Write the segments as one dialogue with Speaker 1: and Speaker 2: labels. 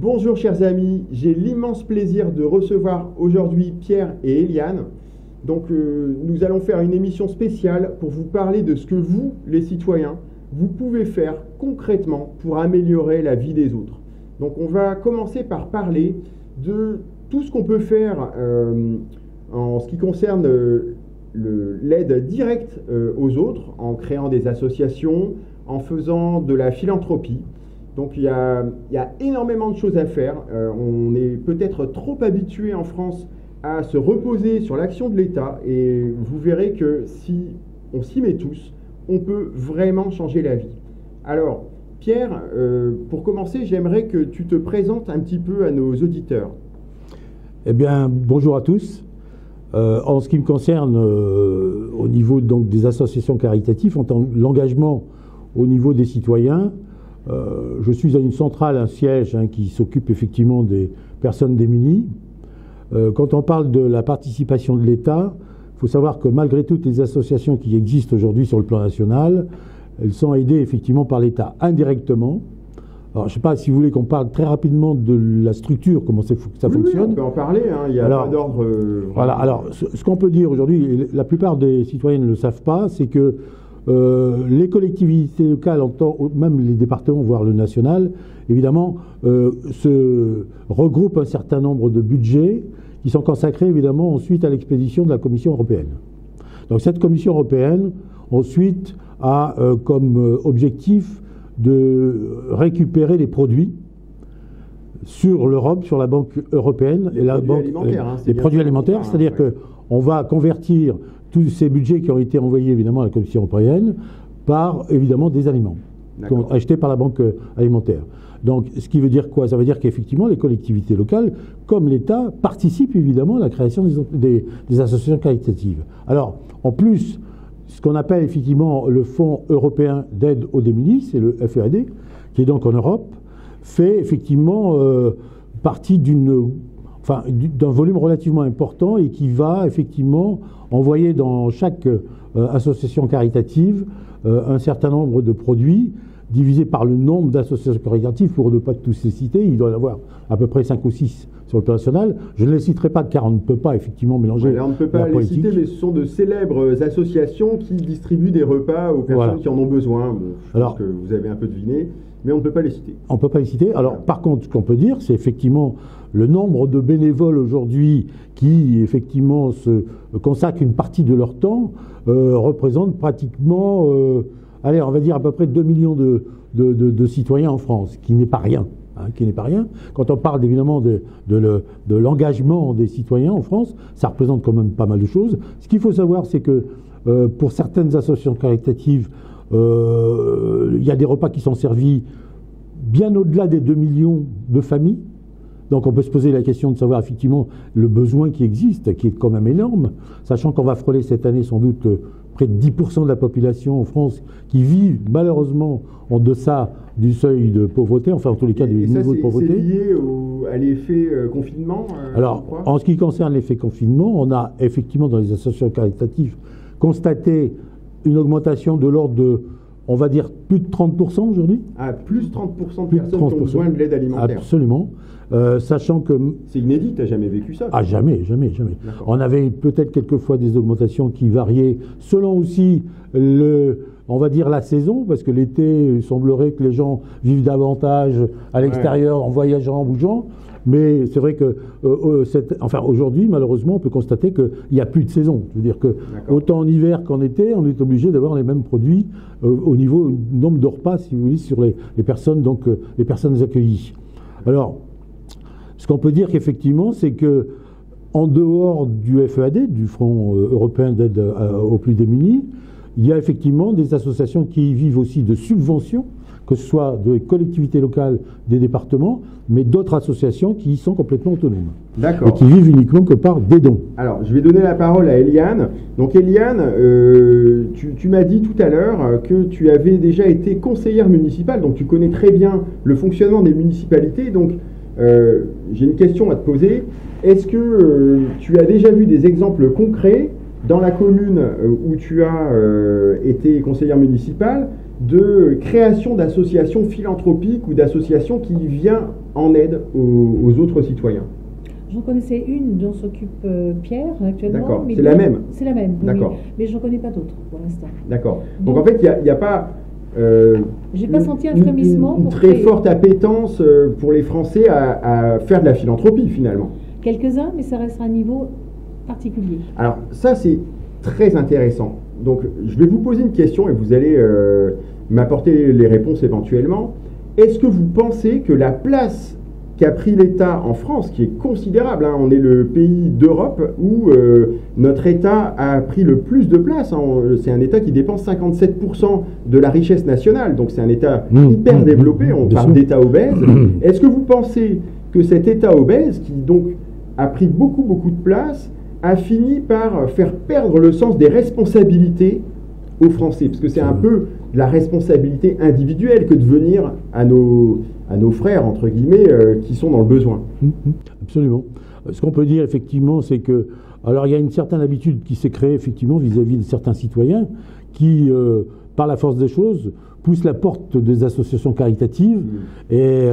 Speaker 1: Bonjour chers amis, j'ai l'immense plaisir de recevoir aujourd'hui Pierre et Eliane. Donc nous allons faire une émission spéciale pour vous parler de ce que vous, les citoyens, vous pouvez faire concrètement pour améliorer la vie des autres. Donc on va commencer par parler de tout ce qu'on peut faire en ce qui concerne l'aide directe aux autres, en créant des associations, en faisant de la philanthropie. Donc il y a énormément de choses à faire. On est peut-être trop habitué en France à se reposer sur l'action de l'État et vous verrez que si on s'y met tous, on peut vraiment changer la vie. Alors Pierre, pour commencer, j'aimerais que tu te présentes un petit peu à nos auditeurs.
Speaker 2: Eh bien, bonjour à tous. En ce qui me concerne, au niveau donc, des associations caritatives, l'engagement au niveau des citoyens, je suis à une centrale, un siège qui s'occupe effectivement des personnes démunies. Quand on parle de la participation de l'État, il faut savoir que malgré toutes les associations qui existent aujourd'hui sur le plan national, elles sont aidées effectivement par l'État indirectement. Alors, je ne sais pas si vous voulez qu'on parle très rapidement de la structure, comment ça fonctionne.
Speaker 1: Oui, on peut en parler, il y a pas d'ordre.
Speaker 2: Voilà, alors ce qu'on peut dire aujourd'hui, la plupart des citoyens ne le savent pas, c'est que les collectivités locales, même les départements, voire le national, évidemment, se regroupent un certain nombre de budgets qui sont consacrés évidemment ensuite à l'expédition de la Commission européenne. Donc cette Commission européenne, ensuite, a comme objectif de récupérer les produits sur l'Europe, sur la Banque européenne et la banque des produits alimentaires, c'est-à-dire qu'on va convertir tous ces budgets qui ont été envoyés évidemment à la Commission européenne par évidemment des aliments achetés par la Banque alimentaire. Donc ce qui veut dire quoi? Ça veut dire qu'effectivement les collectivités locales, comme l'État, participent évidemment à la création des associations caritatives. Alors en plus, ce qu'on appelle effectivement le Fonds européen d'aide aux démunis, c'est le FEAD, qui est donc en Europe, fait effectivement partie d'un volume relativement important et qui va effectivement envoyer dans chaque association caritative un certain nombre de produits divisé par le nombre d'associations caritatives. Pour ne pas tous les citer, il doit y en avoir à peu près 5 ou 6 sur le plan national. Je ne les citerai pas car on ne peut pas effectivement mélanger.
Speaker 1: On ne peut pas les citer, mais ce sont de célèbres associations qui distribuent des repas aux personnes qui en ont besoin. Bon, je pense que vous avez un peu deviné, mais on ne peut pas les citer.
Speaker 2: On ne peut pas les citer. Alors par contre, ce qu'on peut dire, c'est effectivement le nombre de bénévoles aujourd'hui qui effectivement se consacrent une partie de leur temps représente pratiquement, allez, on va dire à peu près 2 millions de citoyens en France, qui n'est pas rien. Qui n'est pas rien. Quand on parle évidemment de l'engagement des citoyens en France, ça représente quand même pas mal de choses. Ce qu'il faut savoir, c'est que pour certaines associations caritatives, il y a des repas qui sont servis bien au-delà des 2 millions de familles. Donc on peut se poser la question de savoir effectivement le besoin qui existe, qui est quand même énorme, sachant qu'on va frôler cette année sans doute près de 10% de la population en France qui vit malheureusement en deçà du seuil de pauvreté, enfin en tous les cas du niveau de pauvreté.
Speaker 1: C'est lié à l'effet confinement
Speaker 2: Alors, en ce qui concerne l'effet confinement, on a effectivement dans les associations caritatives constaté une augmentation de l'ordre de, on va dire, plus de 30% aujourd'hui.
Speaker 1: Ah, plus de 30% de personnes qui ont besoin de l'aide alimentaire.
Speaker 2: Absolument. Sachant que...
Speaker 1: C'est inédit, tu n'as jamais vécu ça?
Speaker 2: Ah, jamais. On avait peut-être quelquefois des augmentations qui variaient selon aussi on va dire la saison, parce que l'été, il semblerait que les gens vivent davantage à l'extérieur en voyageant, en bougeant. Mais c'est vrai que aujourd'hui, malheureusement, on peut constater qu'il n'y a plus de saison. Je veux dire que autant en hiver qu'en été, on est obligé d'avoir les mêmes produits au niveau nombre de repas, si vous voulez, sur les personnes, donc les personnes accueillies. Alors, ce qu'on peut dire qu'effectivement, c'est que en dehors du FEAD, du Fonds européen d'aide aux plus démunis, il y a effectivement des associations qui vivent aussi de subventions, que ce soit des collectivités locales, des départements, mais d'autres associations qui sont complètement autonomes.
Speaker 1: D'accord.
Speaker 2: Et qui vivent uniquement que par des dons.
Speaker 1: Alors, je vais donner la parole à Eliane. Donc, Eliane, tu m'as dit tout à l'heure que tu avais déjà été conseillère municipale, donc tu connais très bien le fonctionnement des municipalités. Donc, j'ai une question à te poser. Est-ce que tu as déjà vu des exemples concrets dans la commune où tu as été conseillère municipale, de création d'associations philanthropiques ou d'associations qui viennent en aide aux autres citoyens?
Speaker 3: J'en connaissais une dont s'occupe Pierre actuellement.
Speaker 1: D'accord, c'est la même?
Speaker 3: C'est la même, oui.
Speaker 1: D'accord.
Speaker 3: Mais je n'en connais pas d'autres pour l'instant.
Speaker 1: D'accord. Donc en fait, il n'y a pas...
Speaker 3: j'ai pas senti un frémissement
Speaker 1: une très forte appétence pour les Français à faire de la philanthropie finalement.
Speaker 3: Quelques-uns, mais ça reste à un niveau particulier.
Speaker 1: Alors ça c'est très intéressant. Donc je vais vous poser une question et vous allez m'apporter les réponses éventuellement. Est-ce que vous pensez que la place qu'a pris l'État en France, qui est considérable, hein, on est le pays d'Europe où notre État a pris le plus de place, hein, c'est un État qui dépense 57% de la richesse nationale, donc c'est un État hyper développé, on parle d'État obèse. Est-ce que vous pensez que cet État obèse, qui donc a pris beaucoup de place, a fini par faire perdre le sens des responsabilités aux Français? Parce que c'est un peu de la responsabilité individuelle que de venir à nos frères, entre guillemets, qui sont dans le besoin.
Speaker 2: Absolument. Ce qu'on peut dire, effectivement, c'est que... Alors, il y a une certaine habitude qui s'est créée, effectivement, vis-à-vis de certains citoyens qui, par la force des choses, poussent la porte des associations caritatives. Et,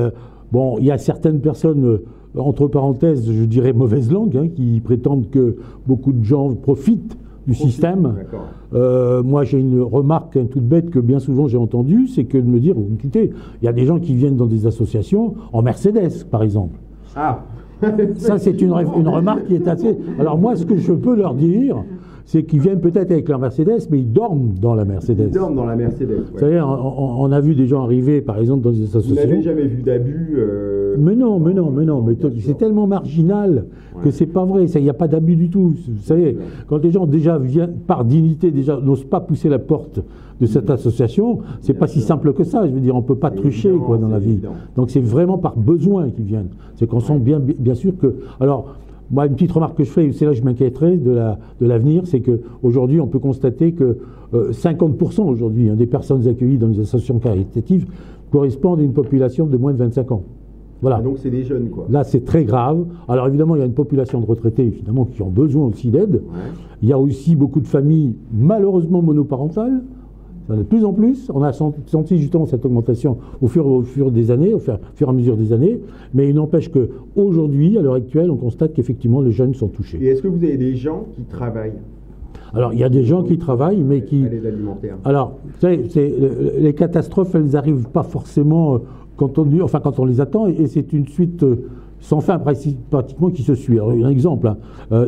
Speaker 2: bon, il y a certaines personnes... entre parenthèses, je dirais mauvaise langue, hein, qui prétendent que beaucoup de gens profitent du système. Moi, j'ai une remarque toute bête que bien souvent j'ai entendue, c'est que de me dire, écoutez, il y a des gens qui viennent dans des associations en Mercedes, par exemple.
Speaker 1: Ah.
Speaker 2: Ça, c'est une remarque qui est assez... Alors moi, ce que je peux leur dire, c'est qu'ils viennent peut-être avec leur Mercedes, mais ils dorment dans la Mercedes.
Speaker 1: Ils dorment dans la Mercedes, ouais.
Speaker 2: Vous savez, on a vu des gens arriver, par exemple, dans des associations...
Speaker 1: Vous n'avez jamais vu d'abus
Speaker 2: Mais non, c'est tellement marginal que c'est pas vrai. Il n'y a pas d'abus du tout. Vous savez, quand les gens déjà viennent, par dignité, déjà n'osent pas pousser la porte de cette association, c'est pas si simple que ça. Je veux dire, on peut pas trucher dans la vie. Donc c'est vraiment par besoin qu'ils viennent. C'est qu'on sent bien sûr que... Alors, moi, une petite remarque que je fais, c'est là que je m'inquiéterais de l'avenir, c'est qu'aujourd'hui, on peut constater que 50% aujourd'hui des personnes accueillies dans les associations caritatives correspondent à une population de moins de 25 ans. Voilà.
Speaker 1: Ah, donc c'est des jeunes, quoi.
Speaker 2: Là, c'est très grave. Alors évidemment, il y a une population de retraités, évidemment, qui ont besoin aussi d'aide. Ouais. Il y a aussi beaucoup de familles, malheureusement, monoparentales. De plus en plus, on a senti justement cette augmentation au fur des années, au fur et à mesure des années, mais il n'empêche qu'aujourd'hui, à l'heure actuelle, on constate qu'effectivement les jeunes sont touchés.
Speaker 1: Et est-ce que vous avez des gens qui travaillent?
Speaker 2: Alors, il y a des gens qui travaillent, mais qui...
Speaker 1: À l'aide alimentaire.
Speaker 2: Alors, vous savez, les catastrophes, elles n'arrivent pas forcément quand on les attend, et c'est une suite... sans fin pratiquement qui se suit. Alors, un exemple,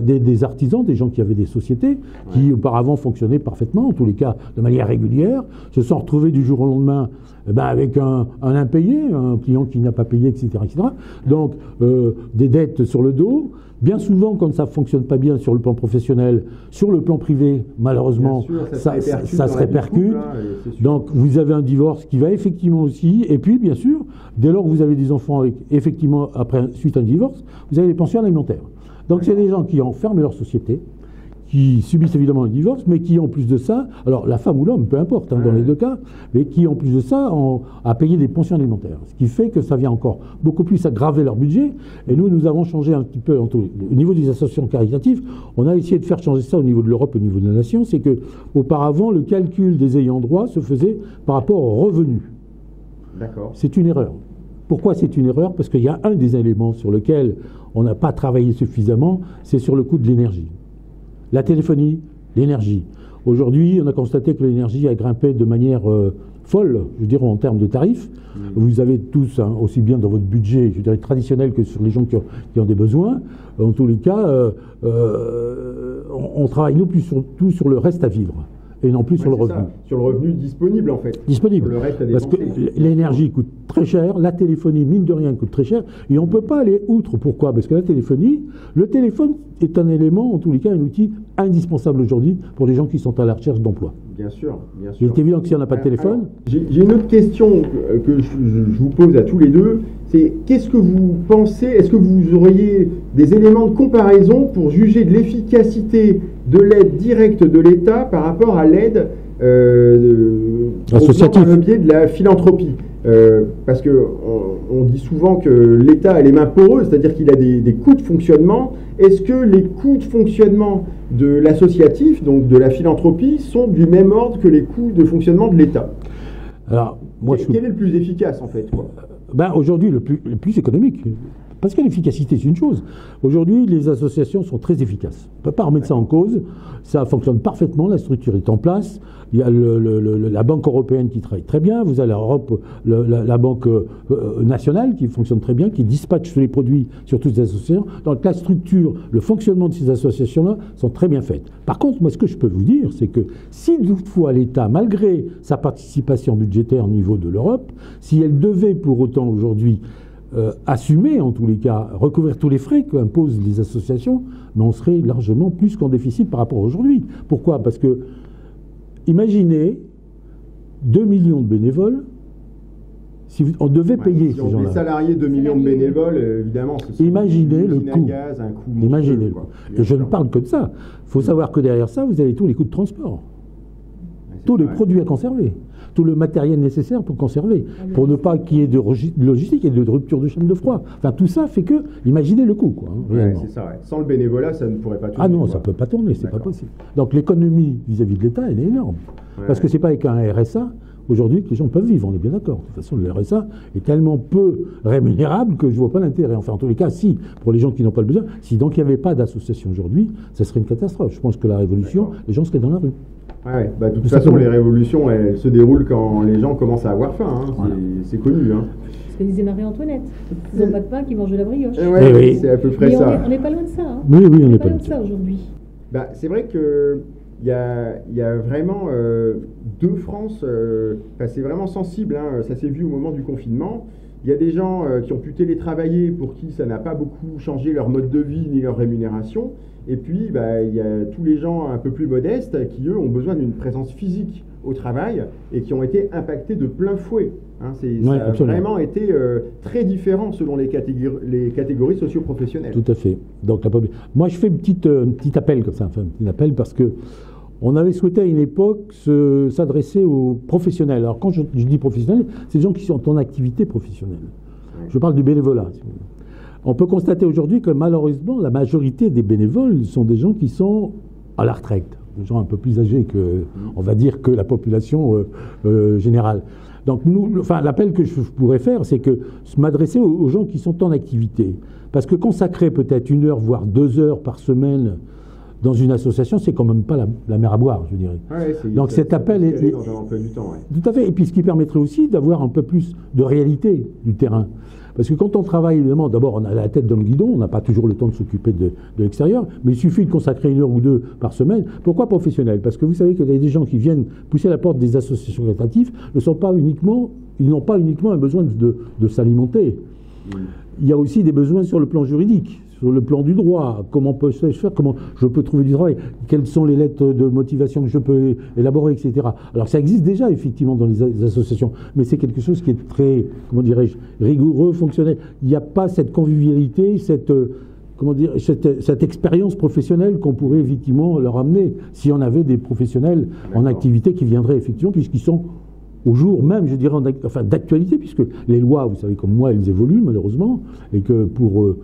Speaker 2: des artisans, des gens qui avaient des sociétés, qui auparavant fonctionnaient parfaitement, en tous les cas de manière régulière, se sont retrouvés du jour au lendemain avec un impayé, un client qui n'a pas payé, etc. Donc, des dettes sur le dos. Bien souvent, quand ça ne fonctionne pas bien sur le plan professionnel, sur le plan privé, malheureusement,
Speaker 1: sûr,
Speaker 2: ça se répercute. Donc, vous avez un divorce qui va effectivement aussi. Et puis, bien sûr, dès lors que vous avez des enfants, effectivement, suite à un divorce, vous avez les pensions alimentaires. Donc, c'est des gens qui ont fermé leur société, qui subissent évidemment un divorce, mais qui, en plus de ça, alors la femme ou l'homme, peu importe, dans les deux cas, mais qui, en plus de ça, a payé des pensions alimentaires. Ce qui fait que ça vient encore beaucoup plus aggraver leur budget. Et nous avons changé un petit peu, au niveau des associations caritatives, on a essayé de faire changer ça au niveau de l'Europe, au niveau de la nation, c'est que auparavant, le calcul des ayants droit se faisait par rapport aux revenus.
Speaker 1: D'accord. C'est
Speaker 2: une erreur. Pourquoi c'est une erreur? Parce qu'il y a un des éléments sur lequel on n'a pas travaillé suffisamment, c'est sur le coût de l'énergie. La téléphonie, l'énergie. Aujourd'hui, on a constaté que l'énergie a grimpé de manière folle, je dirais, en termes de tarifs. Vous avez tous, aussi bien dans votre budget, je dirais, traditionnel que sur les gens qui ont des besoins. En tous les cas, on travaille nous plus surtout sur le reste à vivre. Et non plus sur le revenu.
Speaker 1: Ça, sur le revenu disponible, en fait.
Speaker 2: Disponible.
Speaker 1: Sur le reste à
Speaker 2: parce que l'énergie coûte très cher, la téléphonie, mine de rien, coûte très cher, et on ne peut pas aller outre. Pourquoi? Parce que le téléphone est un élément, en tous les cas, un outil indispensable aujourd'hui pour les gens qui sont à la recherche d'emploi.
Speaker 1: Bien sûr, bien sûr.
Speaker 2: Il est évident que si on n'a pas de téléphone...
Speaker 1: J'ai une autre question que je vous pose à tous les deux, c'est qu'est-ce que vous pensez, est-ce que vous auriez des éléments de comparaison pour juger de l'efficacité de l'aide directe de l'État par rapport à l'aide
Speaker 2: associative
Speaker 1: par le biais de la philanthropie? Parce qu'on dit souvent que l'État a les mains poreuses, c'est-à-dire qu'il a des coûts de fonctionnement. Est-ce que les coûts de fonctionnement de l'associatif, donc de la philanthropie, sont du même ordre que les coûts de fonctionnement de l'État?
Speaker 2: Alors, moi,
Speaker 1: Quel est le plus efficace en fait, quoi?
Speaker 2: Ben, aujourd'hui, le plus économique. Parce que l'efficacité, c'est une chose. Aujourd'hui, les associations sont très efficaces. On ne peut pas remettre ça en cause. Ça fonctionne parfaitement. La structure est en place. Il y a la Banque européenne qui travaille très bien. Vous avez la Banque nationale qui fonctionne très bien, qui dispatche les produits sur toutes les associations. Donc la structure, le fonctionnement de ces associations-là sont très bien faites. Par contre, moi, ce que je peux vous dire, c'est que si toutefois l'État, malgré sa participation budgétaire au niveau de l'Europe, si elle devait pour autant aujourd'hui assumer, en tous les cas, recouvrir tous les frais qu'imposent les associations, mais on serait largement plus qu'en déficit par rapport à aujourd'hui. Pourquoi? Parce que, imaginez 2 millions de bénévoles, si on devait payer ces gens-là.
Speaker 1: Les salariés, 2 millions de bénévoles, évidemment, c'est
Speaker 2: imaginez le coût.
Speaker 1: Gaz, un coût
Speaker 2: Imaginez. Et je ne parle que de ça. Il faut savoir que derrière ça, vous avez tous les coûts de transport, tous les produits à conserver, tout le matériel nécessaire pour conserver, pour ne pas qu'il y ait de logistique et de rupture de chaîne de froid. Enfin, tout ça fait que, imaginez le coût, quoi.
Speaker 1: C'est ça, ouais. Sans le bénévolat, ça ne pourrait pas tourner.
Speaker 2: Ah non, ça ne peut pas tourner, c'est pas possible. Donc l'économie vis-à-vis de l'État, elle est énorme. Parce que c'est pas avec un RSA, aujourd'hui, que les gens peuvent vivre, on est bien d'accord. De toute façon, le RSA est tellement peu rémunérable que je ne vois pas l'intérêt. Enfin, en tous les cas, si, pour les gens qui n'ont pas le besoin, si donc il n'y avait pas d'association aujourd'hui, ça serait une catastrophe. Je pense que la révolution, les gens seraient dans la rue.
Speaker 1: Ouais, bah, de toute façon, les révolutions, elles se déroulent quand les gens commencent à avoir faim. Hein. Voilà. C'est connu. Hein.
Speaker 3: Ce que disait Marie-Antoinette. Ils n'ont pas de pain qui mangent de la brioche.
Speaker 1: Ouais, oui. C'est à peu près ça.
Speaker 3: On n'est pas loin de ça. Hein.
Speaker 2: Oui, on
Speaker 3: n'est pas loin de ça aujourd'hui.
Speaker 1: Bah, c'est vrai que il y a vraiment deux France. C'est vraiment sensible. Hein. Ça s'est vu au moment du confinement. Il y a des gens qui ont pu télétravailler pour qui ça n'a pas beaucoup changé leur mode de vie ni leur rémunération. Et puis, il y a tous les gens un peu plus modestes qui, eux, ont besoin d'une présence physique au travail et qui ont été impactés de plein fouet. Hein, ça a vraiment été très différent selon les catégories socio-professionnelles.
Speaker 2: Tout à fait. Donc, moi, je fais un petit appel comme ça, un petit appel parce que on avait souhaité à une époque s'adresser aux professionnels. Alors, quand je dis professionnels, c'est des gens qui sont en activité professionnelle. Ouais. Je parle du bénévolat, si vous voulez. On peut constater aujourd'hui que malheureusement, la majorité des bénévoles sont des gens qui sont à la retraite, des gens un peu plus âgés que, on va dire, que la population générale. Donc, l'appel que je pourrais faire, c'est que m'adresser aux gens qui sont en activité. Parce que consacrer peut-être 1 heure, voire 2 heures par semaine dans une association, c'est quand même pas la mer à boire, je dirais. Donc cet appel est
Speaker 1: dans un emploi du temps.
Speaker 2: Tout à fait. Et puis ce qui permettrait aussi d'avoir un peu plus de réalité du terrain. Parce que quand on travaille, évidemment, d'abord on a la tête dans le guidon, on n'a pas toujours le temps de s'occuper de l'extérieur, mais il suffit de consacrer 1 heure ou 2 par semaine. Pourquoi professionnel? Parce que vous savez qu'il y a des gens qui viennent pousser à la porte des associations caritatives, ils n'ont pas uniquement un besoin de s'alimenter. Il y a aussi des besoins sur le plan juridique, sur le plan du droit. Comment peux-je faire? Comment je peux trouver du travail? Quelles sont les lettres de motivation que je peux élaborer, etc. Alors ça existe déjà effectivement dans les associations, mais c'est quelque chose qui est très, comment dirais-je, rigoureux, fonctionnel. Il n'y a pas cette convivialité, cette expérience professionnelle qu'on pourrait effectivement leur amener si on avait des professionnels en activité qui viendraient effectivement, puisqu'ils sont au jour même, je dirais, d'actualité, puisque les lois, vous savez comme moi, elles évoluent malheureusement, et que pour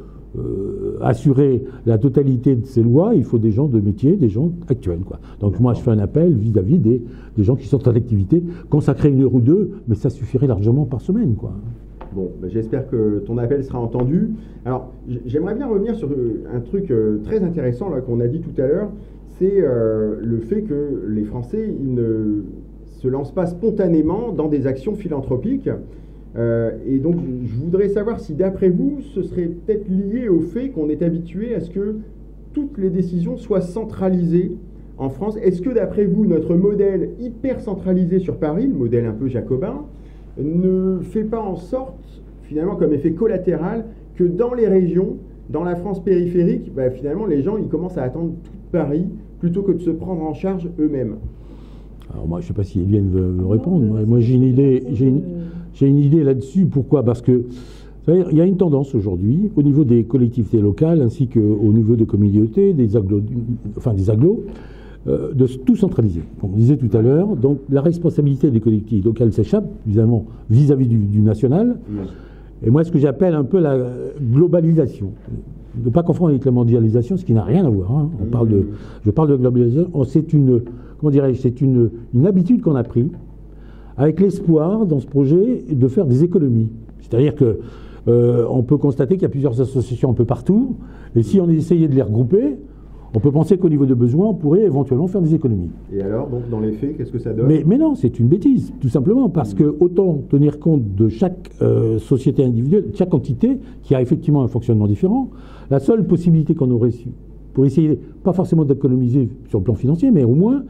Speaker 2: assurer la totalité de ces lois, il faut des gens de métier, des gens actuels, quoi. Donc moi, je fais un appel vis-à-vis des gens qui sont en activité, consacrer 1 heure ou 2, mais ça suffirait largement par semaine, quoi.
Speaker 1: Bon, j'espère que ton appel sera entendu. Alors, j'aimerais bien revenir sur un truc très intéressant là qu'on a dit tout à l'heure, c'est le fait que les Français, ils ne se lancent pas spontanément dans des actions philanthropiques. Et donc, je voudrais savoir si, d'après vous, ce serait peut-être lié au fait qu'on est habitué à ce que toutes les décisions soient centralisées en France. Est-ce que, d'après vous, notre modèle hyper centralisé sur Paris, le modèle un peu jacobin, ne fait pas en sorte, finalement, comme effet collatéral, que dans les régions, dans la France périphérique, finalement, les gens, ils commencent à attendre tout Paris plutôt que de se prendre en charge eux-mêmes?
Speaker 2: Alors moi, je ne sais pas si Eliane veut me répondre. Moi, j'ai une idée là-dessus. Pourquoi? Parce que il y a une tendance aujourd'hui, au niveau des collectivités locales, ainsi qu'au niveau des communautés, des agglos, de tout centraliser. Comme on disait tout à l'heure, donc la responsabilité des collectivités locales s'échappe, évidemment, vis-à-vis du national. Et moi, ce que j'appelle un peu la globalisation. Ne pas confondre avec la mondialisation, ce qui n'a rien à voir. Hein. Je parle de globalisation. C'est une habitude qu'on a prise avec l'espoir, dans ce projet, de faire des économies. C'est-à-dire que on peut constater qu'il y a plusieurs associations un peu partout, et si on essayait de les regrouper, on peut penser qu'au niveau de besoins, on pourrait éventuellement faire des économies.
Speaker 1: Et alors, donc, dans les faits, qu'est-ce que ça donne?
Speaker 2: Mais non, c'est une bêtise, tout simplement, parce que autant tenir compte de chaque société individuelle, chaque entité qui a effectivement un fonctionnement différent, la seule possibilité qu'on aurait pour essayer, pas forcément d'économiser sur le plan financier, mais au moins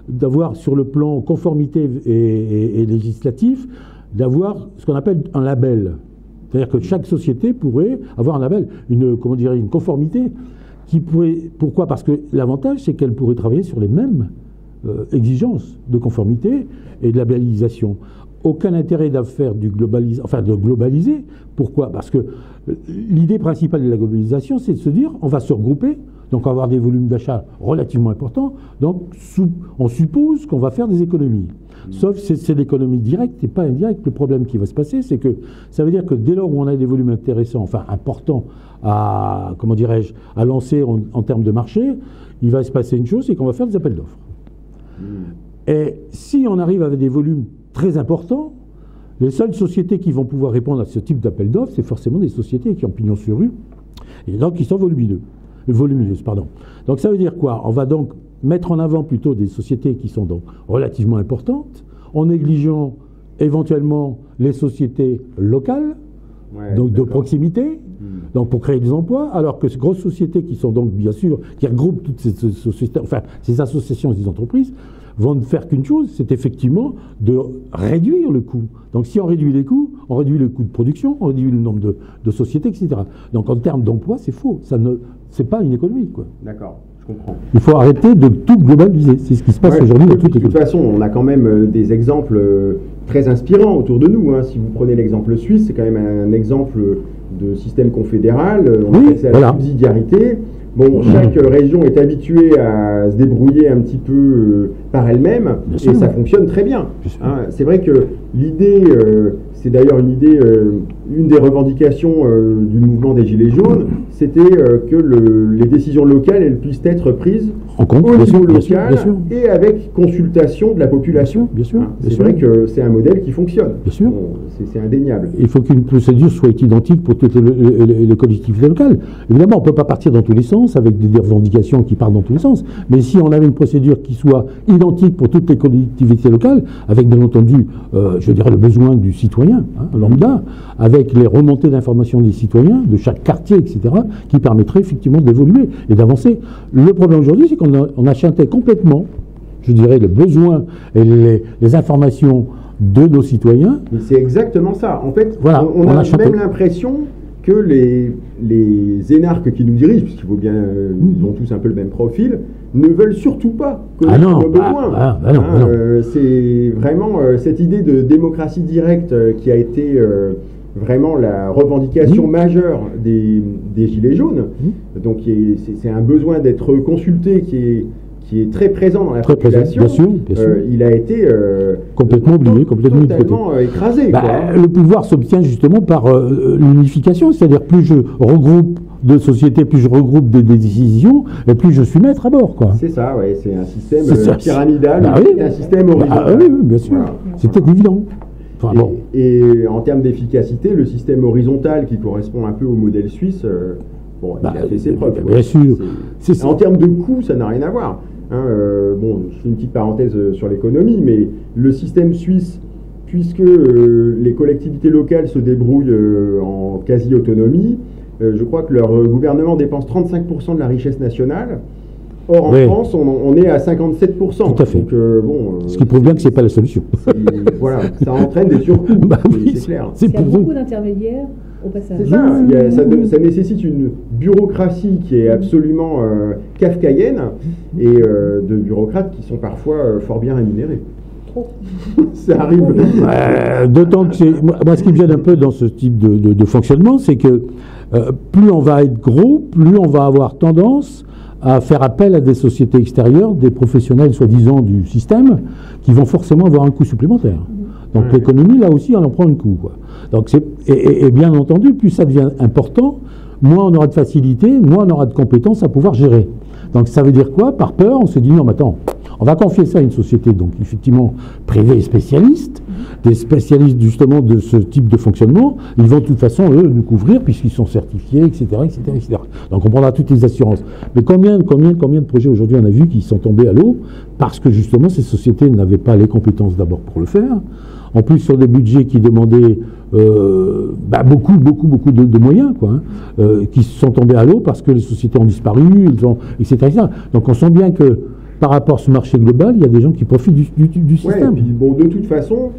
Speaker 2: d'avoir sur le plan conformité et législatif, d'avoir ce qu'on appelle un label. C'est-à-dire que chaque société pourrait avoir un label, une conformité. Pourquoi? Parce que l'avantage, c'est qu'elle pourrait travailler sur les mêmes exigences de conformité et de labellisation. Aucun intérêt de globaliser. Pourquoi? Parce que l'idée principale de la globalisation, c'est de se dire, on va se regrouper, donc on va avoir des volumes d'achat relativement importants, donc on suppose qu'on va faire des économies. Sauf que c'est l'économie directe et pas indirecte. Le problème qui va se passer, c'est que ça veut dire que dès lors où on a des volumes intéressants, enfin importants à lancer en termes de marché, il va se passer une chose, c'est qu'on va faire des appels d'offres. Et si on arrive avec des volumes très importants, les seules sociétés qui vont pouvoir répondre à ce type d'appel d'offres, c'est forcément des sociétés qui ont pignon sur rue, et donc qui sont volumineuses. Donc ça veut dire quoi? On va donc mettre en avant plutôt des sociétés qui sont donc relativement importantes, en négligeant éventuellement les sociétés locales, donc de proximité, donc pour créer des emplois, alors que ces grosses sociétés qui sont donc bien sûr, qui regroupent toutes ces sociétés, enfin ces associations et ces entreprises, vont ne faire qu'une chose, c'est effectivement de réduire le coût. Donc si on réduit les coûts, on réduit le coût de production, on réduit le nombre de sociétés, etc. Donc en termes d'emploi, c'est faux. C'est pas une économie, quoi.
Speaker 1: D'accord, je comprends.
Speaker 2: Il faut arrêter de tout globaliser. C'est ce qui se passe aujourd'hui dans toute l'économie.
Speaker 1: De toute façon, on a quand même des exemples très inspirants autour de nous. Si vous prenez l'exemple suisse, c'est quand même un exemple de système confédéral. On appelle ça la subsidiarité. Bon, chaque région est habituée à se débrouiller un petit peu par elle-même, et ça fonctionne très bien. C'est vrai que l'idée, c'est d'ailleurs une des revendications du mouvement des Gilets jaunes, c'était que les décisions locales, elles puissent être prises au niveau local et avec consultation de la population. C'est vrai que c'est un modèle qui fonctionne.
Speaker 2: Bien sûr.
Speaker 1: C'est indéniable.
Speaker 2: Il faut qu'une procédure soit identique pour toutes les collectivités locales. Évidemment, on ne peut pas partir dans tous les sens avec des revendications qui partent dans tous les sens. Mais si on avait une procédure qui soit identique pour toutes les collectivités locales, avec bien entendu, je dirais, le besoin du citoyen, lambda, avec les remontées d'informations des citoyens, de chaque quartier, etc., qui permettrait effectivement d'évoluer et d'avancer. Le problème aujourd'hui, c'est qu'on a chanté complètement, je dirais, le besoin et les informations de nos citoyens.
Speaker 1: Mais c'est exactement ça. En fait, on a même l'impression que les énarques qui nous dirigent, puisqu'il faut bien, ils ont tous un peu le même profil, ne veulent surtout pas connaître nos besoins. C'est vraiment cette idée de démocratie directe qui a été vraiment la revendication majeure des Gilets jaunes. Donc c'est un besoin d'être consulté qui est très présent dans la population.
Speaker 2: Bien sûr.
Speaker 1: Il a été
Speaker 2: complètement oublié, complètement
Speaker 1: totalement écrasé.
Speaker 2: Le pouvoir s'obtient justement par l'unification, c'est-à-dire plus je regroupe de sociétés, plus je regroupe des décisions, et plus je suis maître à bord.
Speaker 1: C'est ça, c'est un système pyramidal, un système horizontal.
Speaker 2: Oui, bien sûr, c'est évident.
Speaker 1: Et en termes d'efficacité, le système horizontal qui correspond un peu au modèle suisse, il a fait ses preuves.
Speaker 2: Bien sûr.
Speaker 1: En termes de coût, ça n'a rien à voir. Je fais une petite parenthèse sur l'économie, mais le système suisse, puisque les collectivités locales se débrouillent en quasi-autonomie, je crois que leur gouvernement dépense 35% de la richesse nationale. Or, en France, on est à 57%.
Speaker 2: Tout à fait.
Speaker 1: Donc,
Speaker 2: ce qui prouve bien que ce n'est pas la solution.
Speaker 1: Ça entraîne des surcoûts. C'est clair.
Speaker 3: Il y a beaucoup d'intermédiaires au passage.
Speaker 1: C'est ça. Ça nécessite une bureaucratie qui est absolument kafkaïenne et de bureaucrates qui sont parfois fort bien rémunérés. Ça arrive.
Speaker 2: D'autant que moi, ce qui me gêne un peu dans ce type de fonctionnement, c'est que plus on va être gros, plus on va avoir tendance à faire appel à des sociétés extérieures, des professionnels soi-disant du système, qui vont forcément avoir un coût supplémentaire. Donc l'économie, là aussi, elle en prend un coup. Donc et bien entendu, plus ça devient important, moins on aura de facilité, moins on aura de compétences à pouvoir gérer. Donc ça veut dire quoi? Par peur, on se dit non, mais attends, On va confier ça à une société, donc effectivement privée et spécialiste, des spécialistes justement de ce type de fonctionnement. Ils vont de toute façon, eux, nous couvrir puisqu'ils sont certifiés, etc., etc., etc. Donc on prendra toutes les assurances. Mais combien de projets aujourd'hui on a vu qui sont tombés à l'eau parce que justement ces sociétés n'avaient pas les compétences d'abord pour le faire. En plus, sur des budgets qui demandaient beaucoup de moyens, quoi, qui sont tombés à l'eau parce que les sociétés ont disparu, etc., etc. Donc on sent bien que par rapport à ce marché global, il y a des gens qui profitent du système.
Speaker 1: Et puis, bon, de toute façon,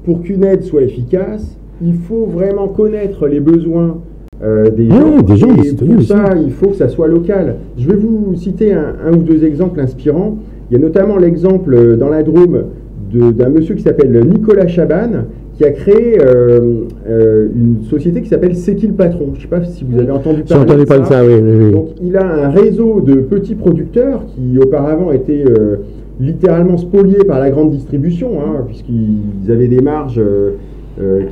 Speaker 1: pour qu'une aide soit efficace, il faut vraiment connaître les besoins des gens. Et pour ça, il faut que ça soit local. Je vais vous citer un ou deux exemples inspirants. Il y a notamment l'exemple dans la Drôme d'un monsieur qui s'appelle Nicolas Chaban, qui a créé une société qui s'appelle C'est qui le patron. Je ne sais pas si vous avez entendu parler de ça. J'ai entendu parler de ça, oui. Donc, il a un réseau de petits producteurs qui auparavant étaient littéralement spoliés par la grande distribution, puisqu'ils avaient des marges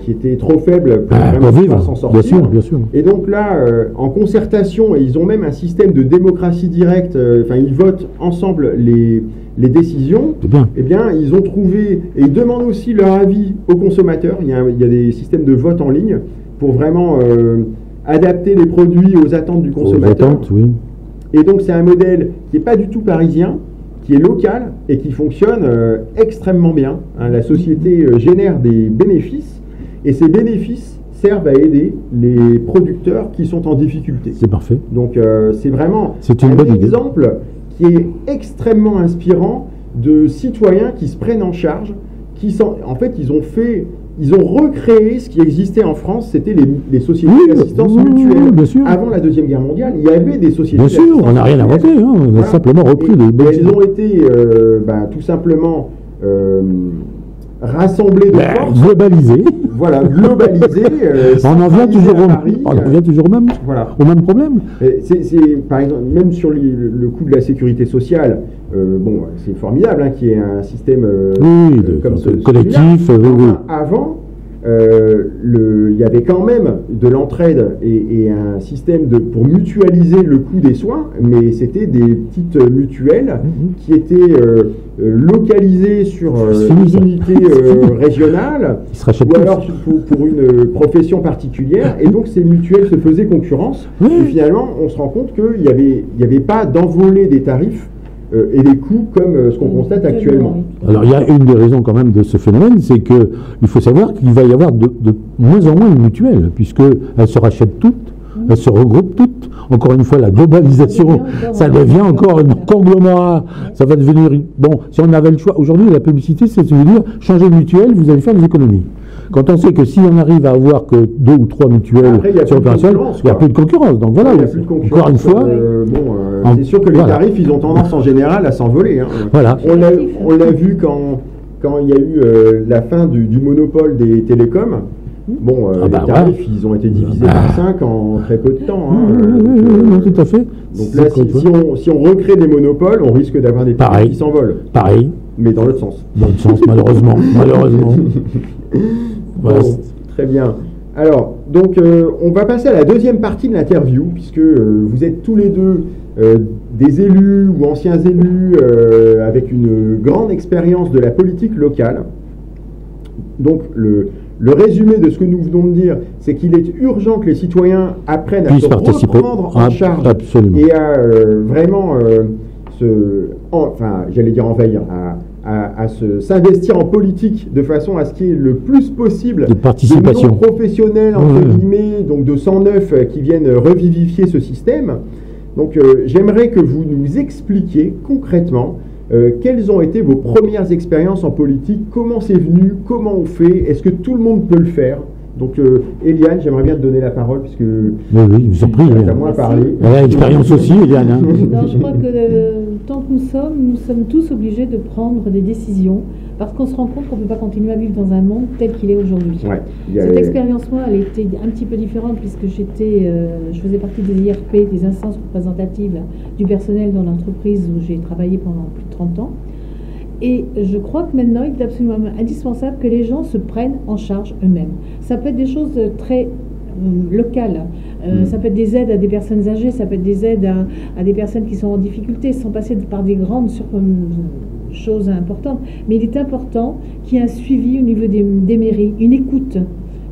Speaker 1: qui étaient trop faibles pour vraiment pouvoir s'en sortir.
Speaker 2: Bien sûr.
Speaker 1: Et donc là, en concertation, et ils ont même un système de démocratie directe, ils votent ensemble les décisions, eh bien, ils ont trouvé, et ils demandent aussi leur avis aux consommateurs. Il y a des systèmes de vote en ligne pour vraiment adapter les produits aux attentes du consommateur.
Speaker 2: Oui.
Speaker 1: Et donc, c'est un modèle qui n'est pas du tout parisien, qui est local et qui fonctionne extrêmement bien. La société génère des bénéfices, et ces bénéfices servent à aider les producteurs qui sont en difficulté.
Speaker 2: C'est parfait.
Speaker 1: Donc, c'est vraiment
Speaker 2: un
Speaker 1: exemple qui est extrêmement inspirant de citoyens qui se prennent en charge, en fait, ils ont recréé ce qui existait en France, c'était les sociétés d'assistance mutuelle.
Speaker 2: Bien sûr.
Speaker 1: Avant la Deuxième Guerre mondiale, il y avait des sociétés
Speaker 2: d'assistance mutuelle. Bien sûr, on n'a rien inventé, on a simplement repris les bonnes choses.
Speaker 1: Elles ont été tout simplement rassemblées de force.
Speaker 2: Globalisées.
Speaker 1: Voilà, globalisées.
Speaker 2: On en vient toujours au même problème.
Speaker 1: Par exemple, même sur le coût de la sécurité sociale, c'est formidable qu'il y ait un système comme ce
Speaker 2: collectif.
Speaker 1: Avant, il y avait quand même de l'entraide et un système pour mutualiser le coût des soins, mais c'était des petites mutuelles qui étaient localisées sur une unité régionale ou alors pour une profession particulière, et donc ces mutuelles se faisaient concurrence. Et finalement, on se rend compte qu'il n'y avait pas d'envolée des tarifs et des coûts comme ce qu'on constate actuellement.
Speaker 2: Alors il y a une des raisons quand même de ce phénomène, c'est qu'il faut savoir qu'il va y avoir de moins en moins de mutuelles, puisqu'elles se rachètent toutes, elles se regroupent toutes. Encore une fois, la globalisation, ça devient encore un conglomérat. Ça va devenir... Bon, si on avait le choix... Aujourd'hui, la publicité, c'est de dire, changez de mutuelle, vous allez faire des économies. Quand on sait que si on arrive à avoir que 2 ou 3 mutuelles sur le national, il n'y a plus de concurrence. Donc voilà, encore une fois...
Speaker 1: c'est sûr que les tarifs, ils ont tendance en général à s'envoler.
Speaker 2: Voilà.
Speaker 1: On l'a vu quand il y a eu la fin du monopole des télécoms. Les tarifs, ils ont été divisés par 5 en très peu de temps.
Speaker 2: Tout à fait.
Speaker 1: Donc là, si on recrée des monopoles, on risque d'avoir des tarifs qui s'envolent.
Speaker 2: Pareil.
Speaker 1: Mais dans l'autre sens.
Speaker 2: Dans l'autre sens, malheureusement.
Speaker 1: Bon, très bien. Alors, donc, on va passer à la deuxième partie de l'interview, puisque vous êtes tous les deux des élus ou anciens élus avec une grande expérience de la politique locale. Donc, le résumé de ce que nous venons de dire, c'est qu'il est urgent que les citoyens apprennent à se reprendre en charge et à vraiment envahir, à s'investir en politique de façon à ce qu'il y ait le plus possible de non-professionnels, entre guillemets, donc de 109 qui viennent revivifier ce système. Donc j'aimerais que vous nous expliquiez concrètement quelles ont été vos premières expériences en politique, comment c'est venu, comment on fait, est-ce que tout le monde peut le faire? Donc, Eliane, j'aimerais bien te donner la parole, puisque
Speaker 2: oui, je vous en prie.
Speaker 1: Tu as moins parlé.
Speaker 2: Elle a l'expérience aussi, Eliane.
Speaker 3: Non, je crois que tant que nous sommes tous obligés de prendre des décisions, parce qu'on se rend compte qu'on ne peut pas continuer à vivre dans un monde tel qu'il est aujourd'hui.
Speaker 1: Ouais,
Speaker 3: cette expérience, moi, elle était un petit peu différente, puisque je faisais partie des IRP, des instances représentatives du personnel dans l'entreprise où j'ai travaillé pendant plus de 30 ans. Et je crois que maintenant, il est absolument indispensable que les gens se prennent en charge eux-mêmes. Ça peut être des choses très locales. Ça peut être des aides à des personnes âgées, ça peut être des aides à des personnes qui sont en difficulté, sans passer par des grandes choses importantes. Mais il est important qu'il y ait un suivi au niveau des mairies, une écoute.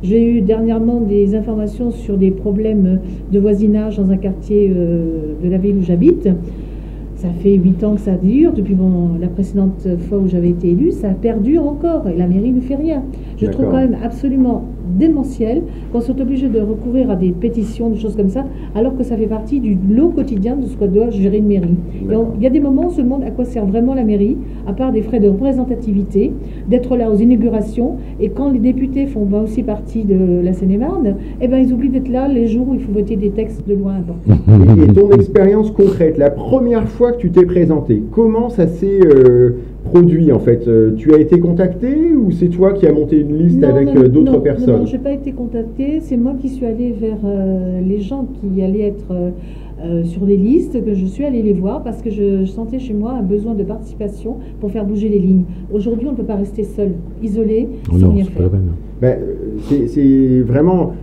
Speaker 3: J'ai eu dernièrement des informations sur des problèmes de voisinage dans un quartier de la ville où j'habite. Ça fait 8 ans que ça dure, depuis la précédente fois où j'avais été élue, ça perdure encore et la mairie ne fait rien. Je trouve quand même absolument démentiel qu'on soit obligé de recourir à des pétitions, des choses comme ça, alors que ça fait partie du lot quotidien de ce que doit gérer une mairie. Il y a des moments où on se demande à quoi sert vraiment la mairie, à part des frais de représentativité, d'être là aux inaugurations, et quand les députés font aussi partie de la Seine-et-Marne, eh ben, ils oublient d'être là les jours où il faut voter des textes de loi importants.
Speaker 1: Et ton expérience concrète, la première fois que tu t'es présenté, comment ça s'est produit en fait? Tu as été contacté ou c'est toi qui as monté une liste avec d'autres personnes?
Speaker 3: Non, je n'ai pas été contactée, c'est moi qui suis allée vers les gens qui allaient être sur des listes, que je suis allée les voir parce que je sentais chez moi un besoin de participation pour faire bouger les lignes. Aujourd'hui, on ne peut pas rester seul, isolé, sans rien faire.
Speaker 1: Ben, c'est vraiment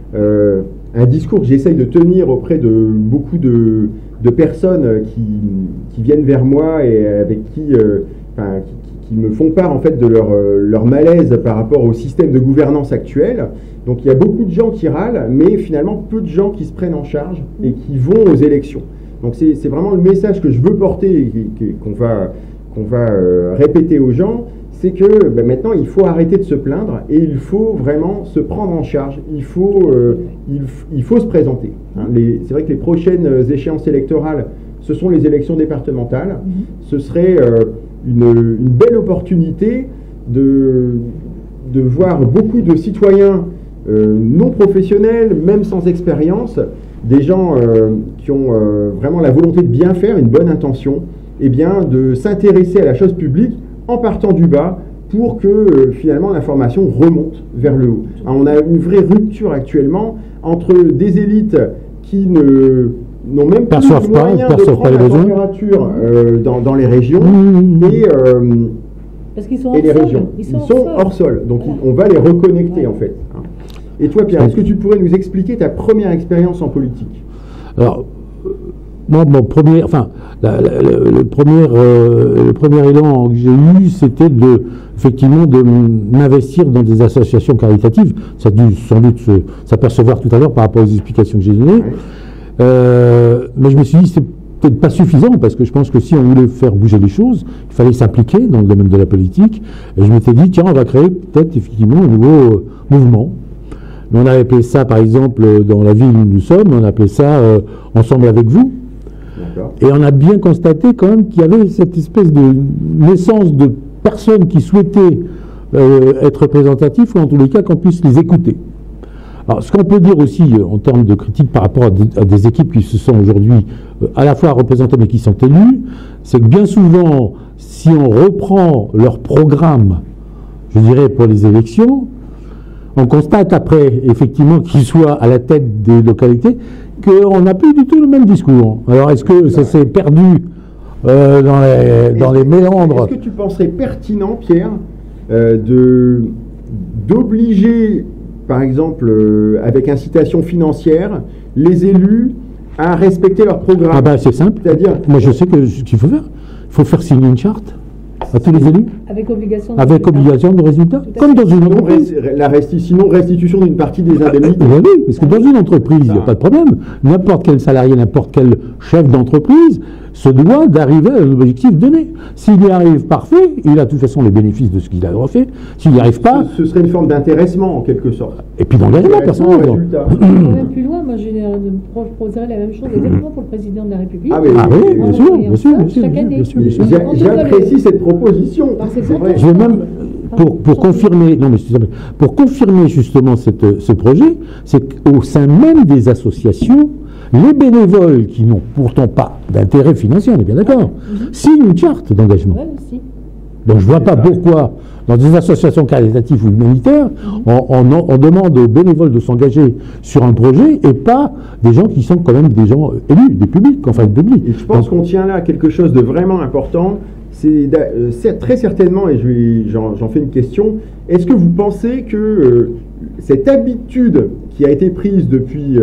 Speaker 1: un discours que j'essaye de tenir auprès de beaucoup de personnes qui viennent vers moi et avec qui me font part en fait de leur malaise par rapport au système de gouvernance actuel. Donc il y a beaucoup de gens qui râlent, mais finalement peu de gens qui se prennent en charge et qui vont aux élections. Donc c'est vraiment le message que je veux porter et qu'on va répéter aux gens, c'est que maintenant il faut arrêter de se plaindre et il faut vraiment se prendre en charge. Il faut se présenter. Hein. C'est vrai que les prochaines échéances électorales, ce sont les élections départementales. Ce serait une belle opportunité de voir beaucoup de citoyens non professionnels, même sans expérience, des gens qui ont vraiment la volonté de bien faire, une bonne intention, et bien de s'intéresser à la chose publique en partant du bas pour que finalement l'information remonte vers le haut. Alors, on a une vraie rupture actuellement entre des élites qui n'ont même plus les moyens de prendre la température dans les régions
Speaker 3: parce qu'ils sont
Speaker 1: et les régions. Ils sont hors sol, donc on va les reconnecter en fait. Et toi Pierre, est-ce que tu pourrais nous expliquer ta première expérience en politique?
Speaker 2: Alors, moi, le premier élan que j'ai eu, c'était effectivement de m'investir dans des associations caritatives. Ça a dû sans doute s'apercevoir tout à l'heure par rapport aux explications que j'ai données. Mais je me suis dit, c'est peut-être pas suffisant, parce que je pense que si on voulait faire bouger les choses, il fallait s'impliquer dans le domaine de la politique. Et je m'étais dit, tiens, on va créer peut-être effectivement un nouveau mouvement. On a appelé ça, par exemple, dans la ville où nous sommes, on a appelé ça Ensemble avec vous. Et on a bien constaté quand même qu'il y avait cette espèce de naissance de personnes qui souhaitaient être représentatifs, ou en tous les cas qu'on puisse les écouter. Alors, ce qu'on peut dire aussi en termes de critique par rapport à des équipes qui se sont aujourd'hui à la fois représentées mais qui sont élues, c'est que bien souvent, si on reprend leur programme, je dirais pour les élections, on constate après, effectivement, qu'ils soient à la tête des localités, qu'on n'a plus du tout le même discours. Alors, est-ce que ça s'est perdu dans les méandres?
Speaker 1: Est-ce que tu penserais pertinent, Pierre, d'obliger, par exemple, avec incitation financière, les élus à respecter leur programme?
Speaker 2: Ah ben, c'est simple.
Speaker 1: C'est-à-dire,
Speaker 2: moi, je sais ce qu'il faut faire. Il faut faire signer une charte à tous les élus.
Speaker 3: Avec obligation
Speaker 2: de résultat. Comme dans une entreprise.
Speaker 1: Sinon, restitution d'une partie des indemnités.
Speaker 2: Oui, parce que dans une entreprise, il n'y a pas de problème. N'importe quel salarié, n'importe quel chef d'entreprise se doit d'arriver à l'objectif donné. S'il y arrive parfait, il a de toute façon les bénéfices de ce qu'il a refait. S'il n'y arrive pas...
Speaker 1: Ce serait une forme d'intéressement, en quelque sorte.
Speaker 2: Et puis d'engagement personnel.
Speaker 3: Même plus loin, moi je proposerais la même chose exactement pour le président de la République.
Speaker 1: Ah oui,
Speaker 2: bien sûr.
Speaker 1: J'apprécie cette proposition.
Speaker 2: Je vais même, pour confirmer justement ce projet, c'est qu'au sein même des associations, les bénévoles qui n'ont pourtant pas d'intérêt financier, on est bien d'accord, signent une charte d'engagement. Donc je ne vois pas pourquoi, dans des associations caritatives ou humanitaires, on demande aux bénévoles de s'engager sur un projet et pas des gens qui sont quand même des gens élus, des publics, enfin des publics.
Speaker 1: Et je pense qu'on tient là à quelque chose de vraiment important. C'est très certainement, et j'en fais une question, est-ce que vous pensez que cette habitude qui a été prise depuis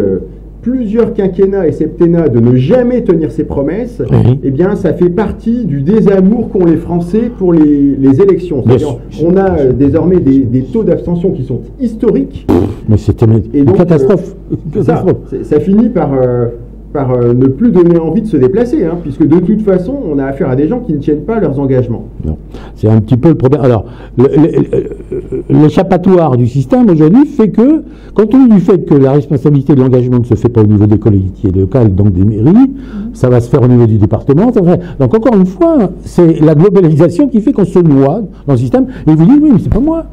Speaker 1: plusieurs quinquennats et septennats de ne jamais tenir ses promesses, eh bien, ça fait partie du désamour qu'ont les Français pour les élections. C'est-à-dire, on a désormais des taux d'abstention qui sont historiques.
Speaker 2: Mais c'était une catastrophe.
Speaker 1: Ça finit par ne plus donner envie de se déplacer, hein, puisque de toute façon, on a affaire à des gens qui ne tiennent pas leurs engagements.
Speaker 2: Non. C'est un petit peu le problème. Alors, l'échappatoire du système aujourd'hui fait que, compte tenu du fait que la responsabilité de l'engagement ne se fait pas au niveau des collectivités locales, donc des mairies, ça va se faire au niveau du département. Donc, encore une fois, c'est la globalisation qui fait qu'on se noie dans le système. Et vous dites, oui, mais c'est pas moi.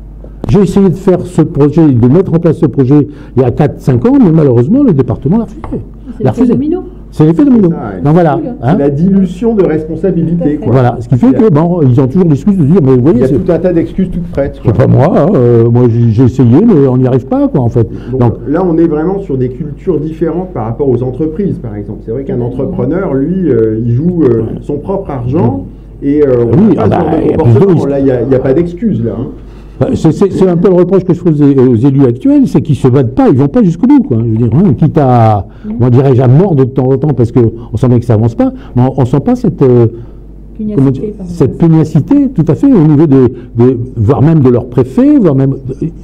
Speaker 2: J'ai essayé de faire ce projet, de mettre en place ce projet il y a 4-5 ans, mais malheureusement, le département l'a refusé.
Speaker 3: C'est l'effet domino.
Speaker 2: C'est l'effet domino. Donc voilà.
Speaker 1: Hein, la dilution de responsabilité. Quoi.
Speaker 2: Voilà. Ce qui fait que, bon, ils ont toujours l'excuse de dire, mais vous voyez.
Speaker 1: Il y a tout un tas d'excuses toutes prêtes.
Speaker 2: C'est pas moi. Hein, moi, j'ai essayé, mais on n'y arrive pas, quoi, en fait.
Speaker 1: Donc, là, on est vraiment sur des cultures différentes par rapport aux entreprises, par exemple. C'est vrai qu'un entrepreneur, lui, il joue son propre argent. Et là, il n'y a pas d'excuse, là. Hein.
Speaker 2: C'est un peu le reproche que je fais aux élus actuels, c'est qu'ils ne se battent pas, ils ne vont pas jusqu'au bout, quoi. Je veux dire, hein, quitte à, moi dirais-je, à mordre de temps en temps, parce qu'on sent bien que ça n'avance pas, mais on ne sent pas cette pugnacité, tout à fait, au niveau voire même de leur préfet, voire même,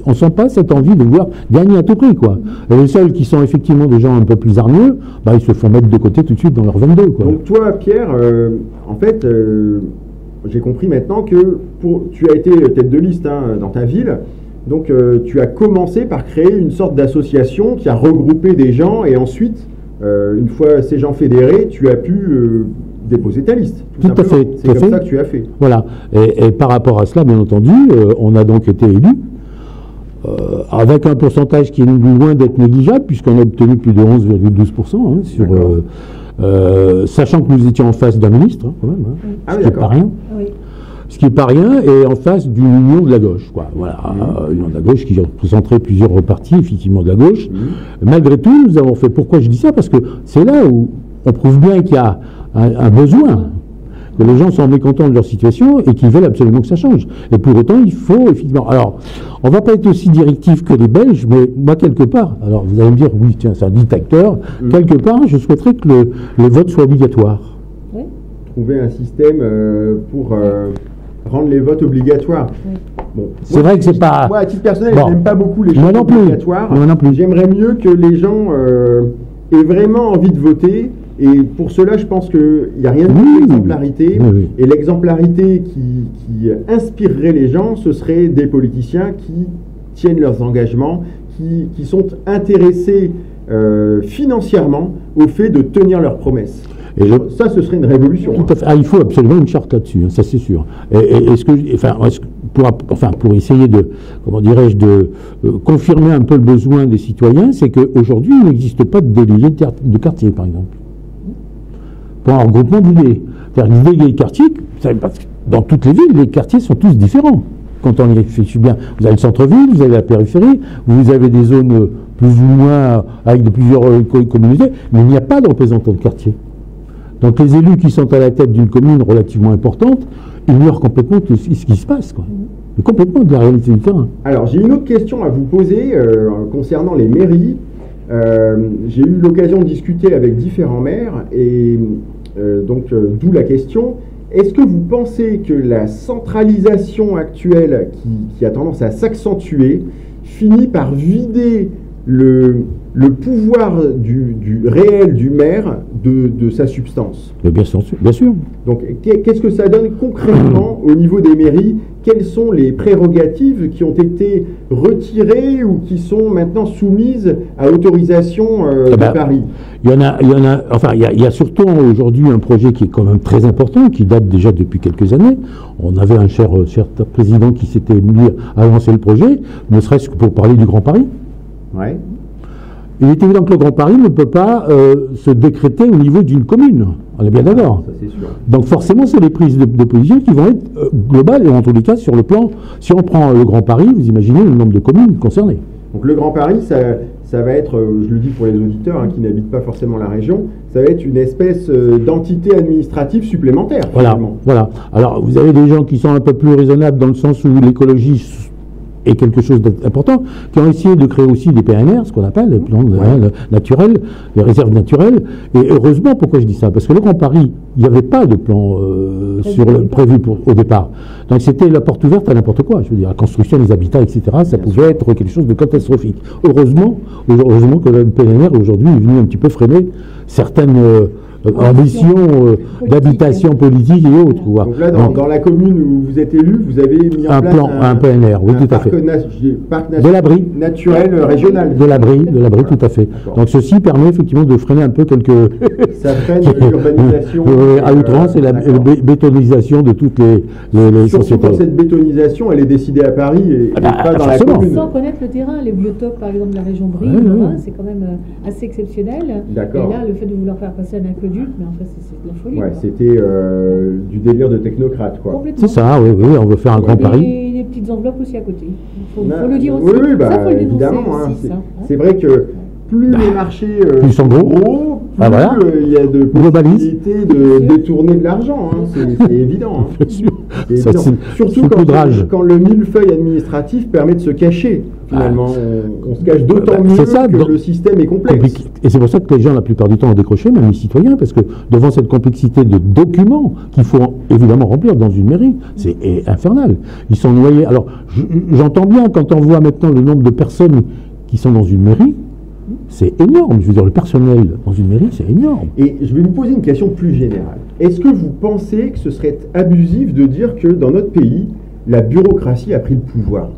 Speaker 2: on ne sent pas cette envie de vouloir gagner à tout prix, quoi. Et les seuls qui sont effectivement des gens un peu plus hargneux, bah, ils se font mettre de côté tout de suite dans leur 22, quoi.
Speaker 1: Donc toi, Pierre, en fait, j'ai compris maintenant que tu as été tête de liste dans ta ville, donc tu as commencé par créer une sorte d'association qui a regroupé des gens et ensuite, une fois ces gens fédérés, tu as pu déposer ta liste.
Speaker 2: Tout à fait.
Speaker 1: C'est comme ça que tu as fait.
Speaker 2: Voilà. Et par rapport à cela, bien entendu, on a donc été élus avec un pourcentage qui est loin d'être négligeable puisqu'on a obtenu plus de 11,12% sur... sachant que nous étions en face d'un ministre, quand même, ce qui n'est pas rien. Oui. Ce qui n'est pas rien, et en face d'une union de la gauche, quoi. Voilà, union de la gauche qui représenterait plusieurs partis, effectivement, de la gauche. Malgré tout, nous avons fait. Pourquoi je dis ça? Parce que c'est là où on prouve bien qu'il y a un besoin, que les gens sont mécontents de leur situation et qu'ils veulent absolument que ça change. Et pour autant, il faut effectivement... Alors, on ne va pas être aussi directif que les Belges, mais moi, quelque part, alors vous allez me dire, oui, tiens, c'est un dictateur, quelque part, je souhaiterais que les votes soient obligatoires.
Speaker 1: Oui. Trouver un système pour rendre les votes obligatoires. Oui.
Speaker 2: Bon, c'est vrai que c'est pas...
Speaker 1: Moi, à titre personnel, je n'aime pas beaucoup les votes obligatoires.
Speaker 2: Moi non plus.
Speaker 1: J'aimerais mieux que les gens aient vraiment envie de voter. Et pour cela, je pense qu'il n'y a rien de l'exemplarité. Oui. Et l'exemplarité qui inspirerait les gens, ce serait des politiciens qui tiennent leurs engagements, qui sont intéressés financièrement au fait de tenir leurs promesses. Et ça, ce serait une révolution.
Speaker 2: Tout à fait. Ah, il faut absolument une charte là-dessus, hein, ça c'est sûr. Pour essayer de, comment dirais-je, de confirmer un peu le besoin des citoyens, c'est qu'aujourd'hui, il n'existe pas de délégué de quartier, par exemple. Pour un regroupement d'idées. C'est-à-dire que les délégués de quartier, dans toutes les villes, les quartiers sont tous différents. Quand on y réfléchit bien, vous avez le centre-ville, vous avez la périphérie, vous avez des zones plus ou moins avec plusieurs communautés, mais il n'y a pas de représentants de quartier. Donc les élus qui sont à la tête d'une commune relativement importante ignorent complètement tout ce qui se passe, quoi. Mais complètement de la réalité du terrain.
Speaker 1: Alors j'ai une autre question à vous poser concernant les mairies. J'ai eu l'occasion de discuter avec différents maires et d'où la question. Est-ce que vous pensez que la centralisation actuelle qui a tendance à s'accentuer finit par vider le pouvoir du réel du maire de sa substance?
Speaker 2: Mais bien sûr.
Speaker 1: Donc qu'est-ce que ça donne concrètement au niveau des mairies? Quelles sont les prérogatives qui ont été retirées ou qui sont maintenant soumises à autorisation de Paris?
Speaker 2: Il y a surtout aujourd'hui un projet qui est quand même très important, qui date déjà depuis quelques années. On avait un cher président qui s'était mis à lancer le projet, ne serait-ce que pour parler du Grand Paris.
Speaker 1: Ouais.
Speaker 2: Il est évident que le Grand Paris ne peut pas se décréter au niveau d'une commune. On est bien d'accord.
Speaker 1: Ça, c'est sûr.
Speaker 2: Donc forcément, c'est les prises de position qui vont être globales et en tous les cas sur le plan. Si on prend le Grand Paris, vous imaginez le nombre de communes concernées.
Speaker 1: Donc le Grand Paris, ça va être, je le dis pour les auditeurs qui n'habitent pas forcément la région, ça va être une espèce d'entité administrative supplémentaire.
Speaker 2: Voilà. Alors vous avez des gens qui sont un peu plus raisonnables dans le sens où l'écologie est quelque chose d'important, qui ont essayé de créer aussi des PNR, ce qu'on appelle les plans naturels, les réserves naturelles. Et heureusement, pourquoi je dis ça? Parce que le Grand Paris, il n'y avait pas de plan prévu au départ. Donc c'était la porte ouverte à n'importe quoi. Je veux dire, la construction des habitats, etc., ça pouvait être quelque chose de catastrophique. Heureusement que le PNR aujourd'hui est venu un petit peu freiner certaines ambitions d'habitation politique et autres.
Speaker 1: Donc là, dans la commune où vous êtes élu, vous avez mis en place
Speaker 2: un PNR, oui, tout à fait.
Speaker 1: Parc
Speaker 2: de l'abri
Speaker 1: naturel régional.
Speaker 2: De l'abri, tout à fait. Donc ceci permet effectivement de freiner un peu quelques...
Speaker 1: Ça freine l'urbanisation.
Speaker 2: à outrance et la bétonisation de toutes les
Speaker 1: surtout
Speaker 2: sociétés.
Speaker 1: quand cette bétonisation, elle est décidée à Paris et pas dans la commune.
Speaker 3: Sans connaître le terrain, les biotopes par exemple de la région Brie, c'est quand même assez exceptionnel.
Speaker 1: D'accord.
Speaker 3: Et là, le fait de vouloir faire passer un aqueduc, mais en fait, c'est de la folie.
Speaker 1: Ouais, c'était du délire de technocrate, quoi.
Speaker 3: Complètement.
Speaker 2: C'est ça, oui, on veut faire un grand Paris.
Speaker 3: Et des petites enveloppes aussi à côté. Il faut le dire aussi.
Speaker 1: Oui,
Speaker 3: ça, faut le dénoncer
Speaker 1: évidemment.
Speaker 3: aussi,
Speaker 1: c'est vrai que plus les marchés
Speaker 2: sont gros,
Speaker 1: plus il y a de possibilités de détourner de l'argent. C'est évident.
Speaker 2: Bien sûr.
Speaker 1: Surtout quand le millefeuille administratif permet de se cacher. Finalement, on se cache d'autant mieux que le système est complexe.
Speaker 2: Et c'est pour ça que les gens, la plupart du temps, ont décroché, même les citoyens, parce que devant cette complexité de documents qu'il faut évidemment remplir dans une mairie, c'est infernal. Ils sont noyés. Alors, j'entends bien quand on voit maintenant le nombre de personnes qui sont dans une mairie, c'est énorme. Je veux dire, le personnel dans une mairie, c'est énorme.
Speaker 1: Et je vais vous poser une question plus générale. Est-ce que vous pensez que ce serait abusif de dire que dans notre pays, la bureaucratie a pris le pouvoir?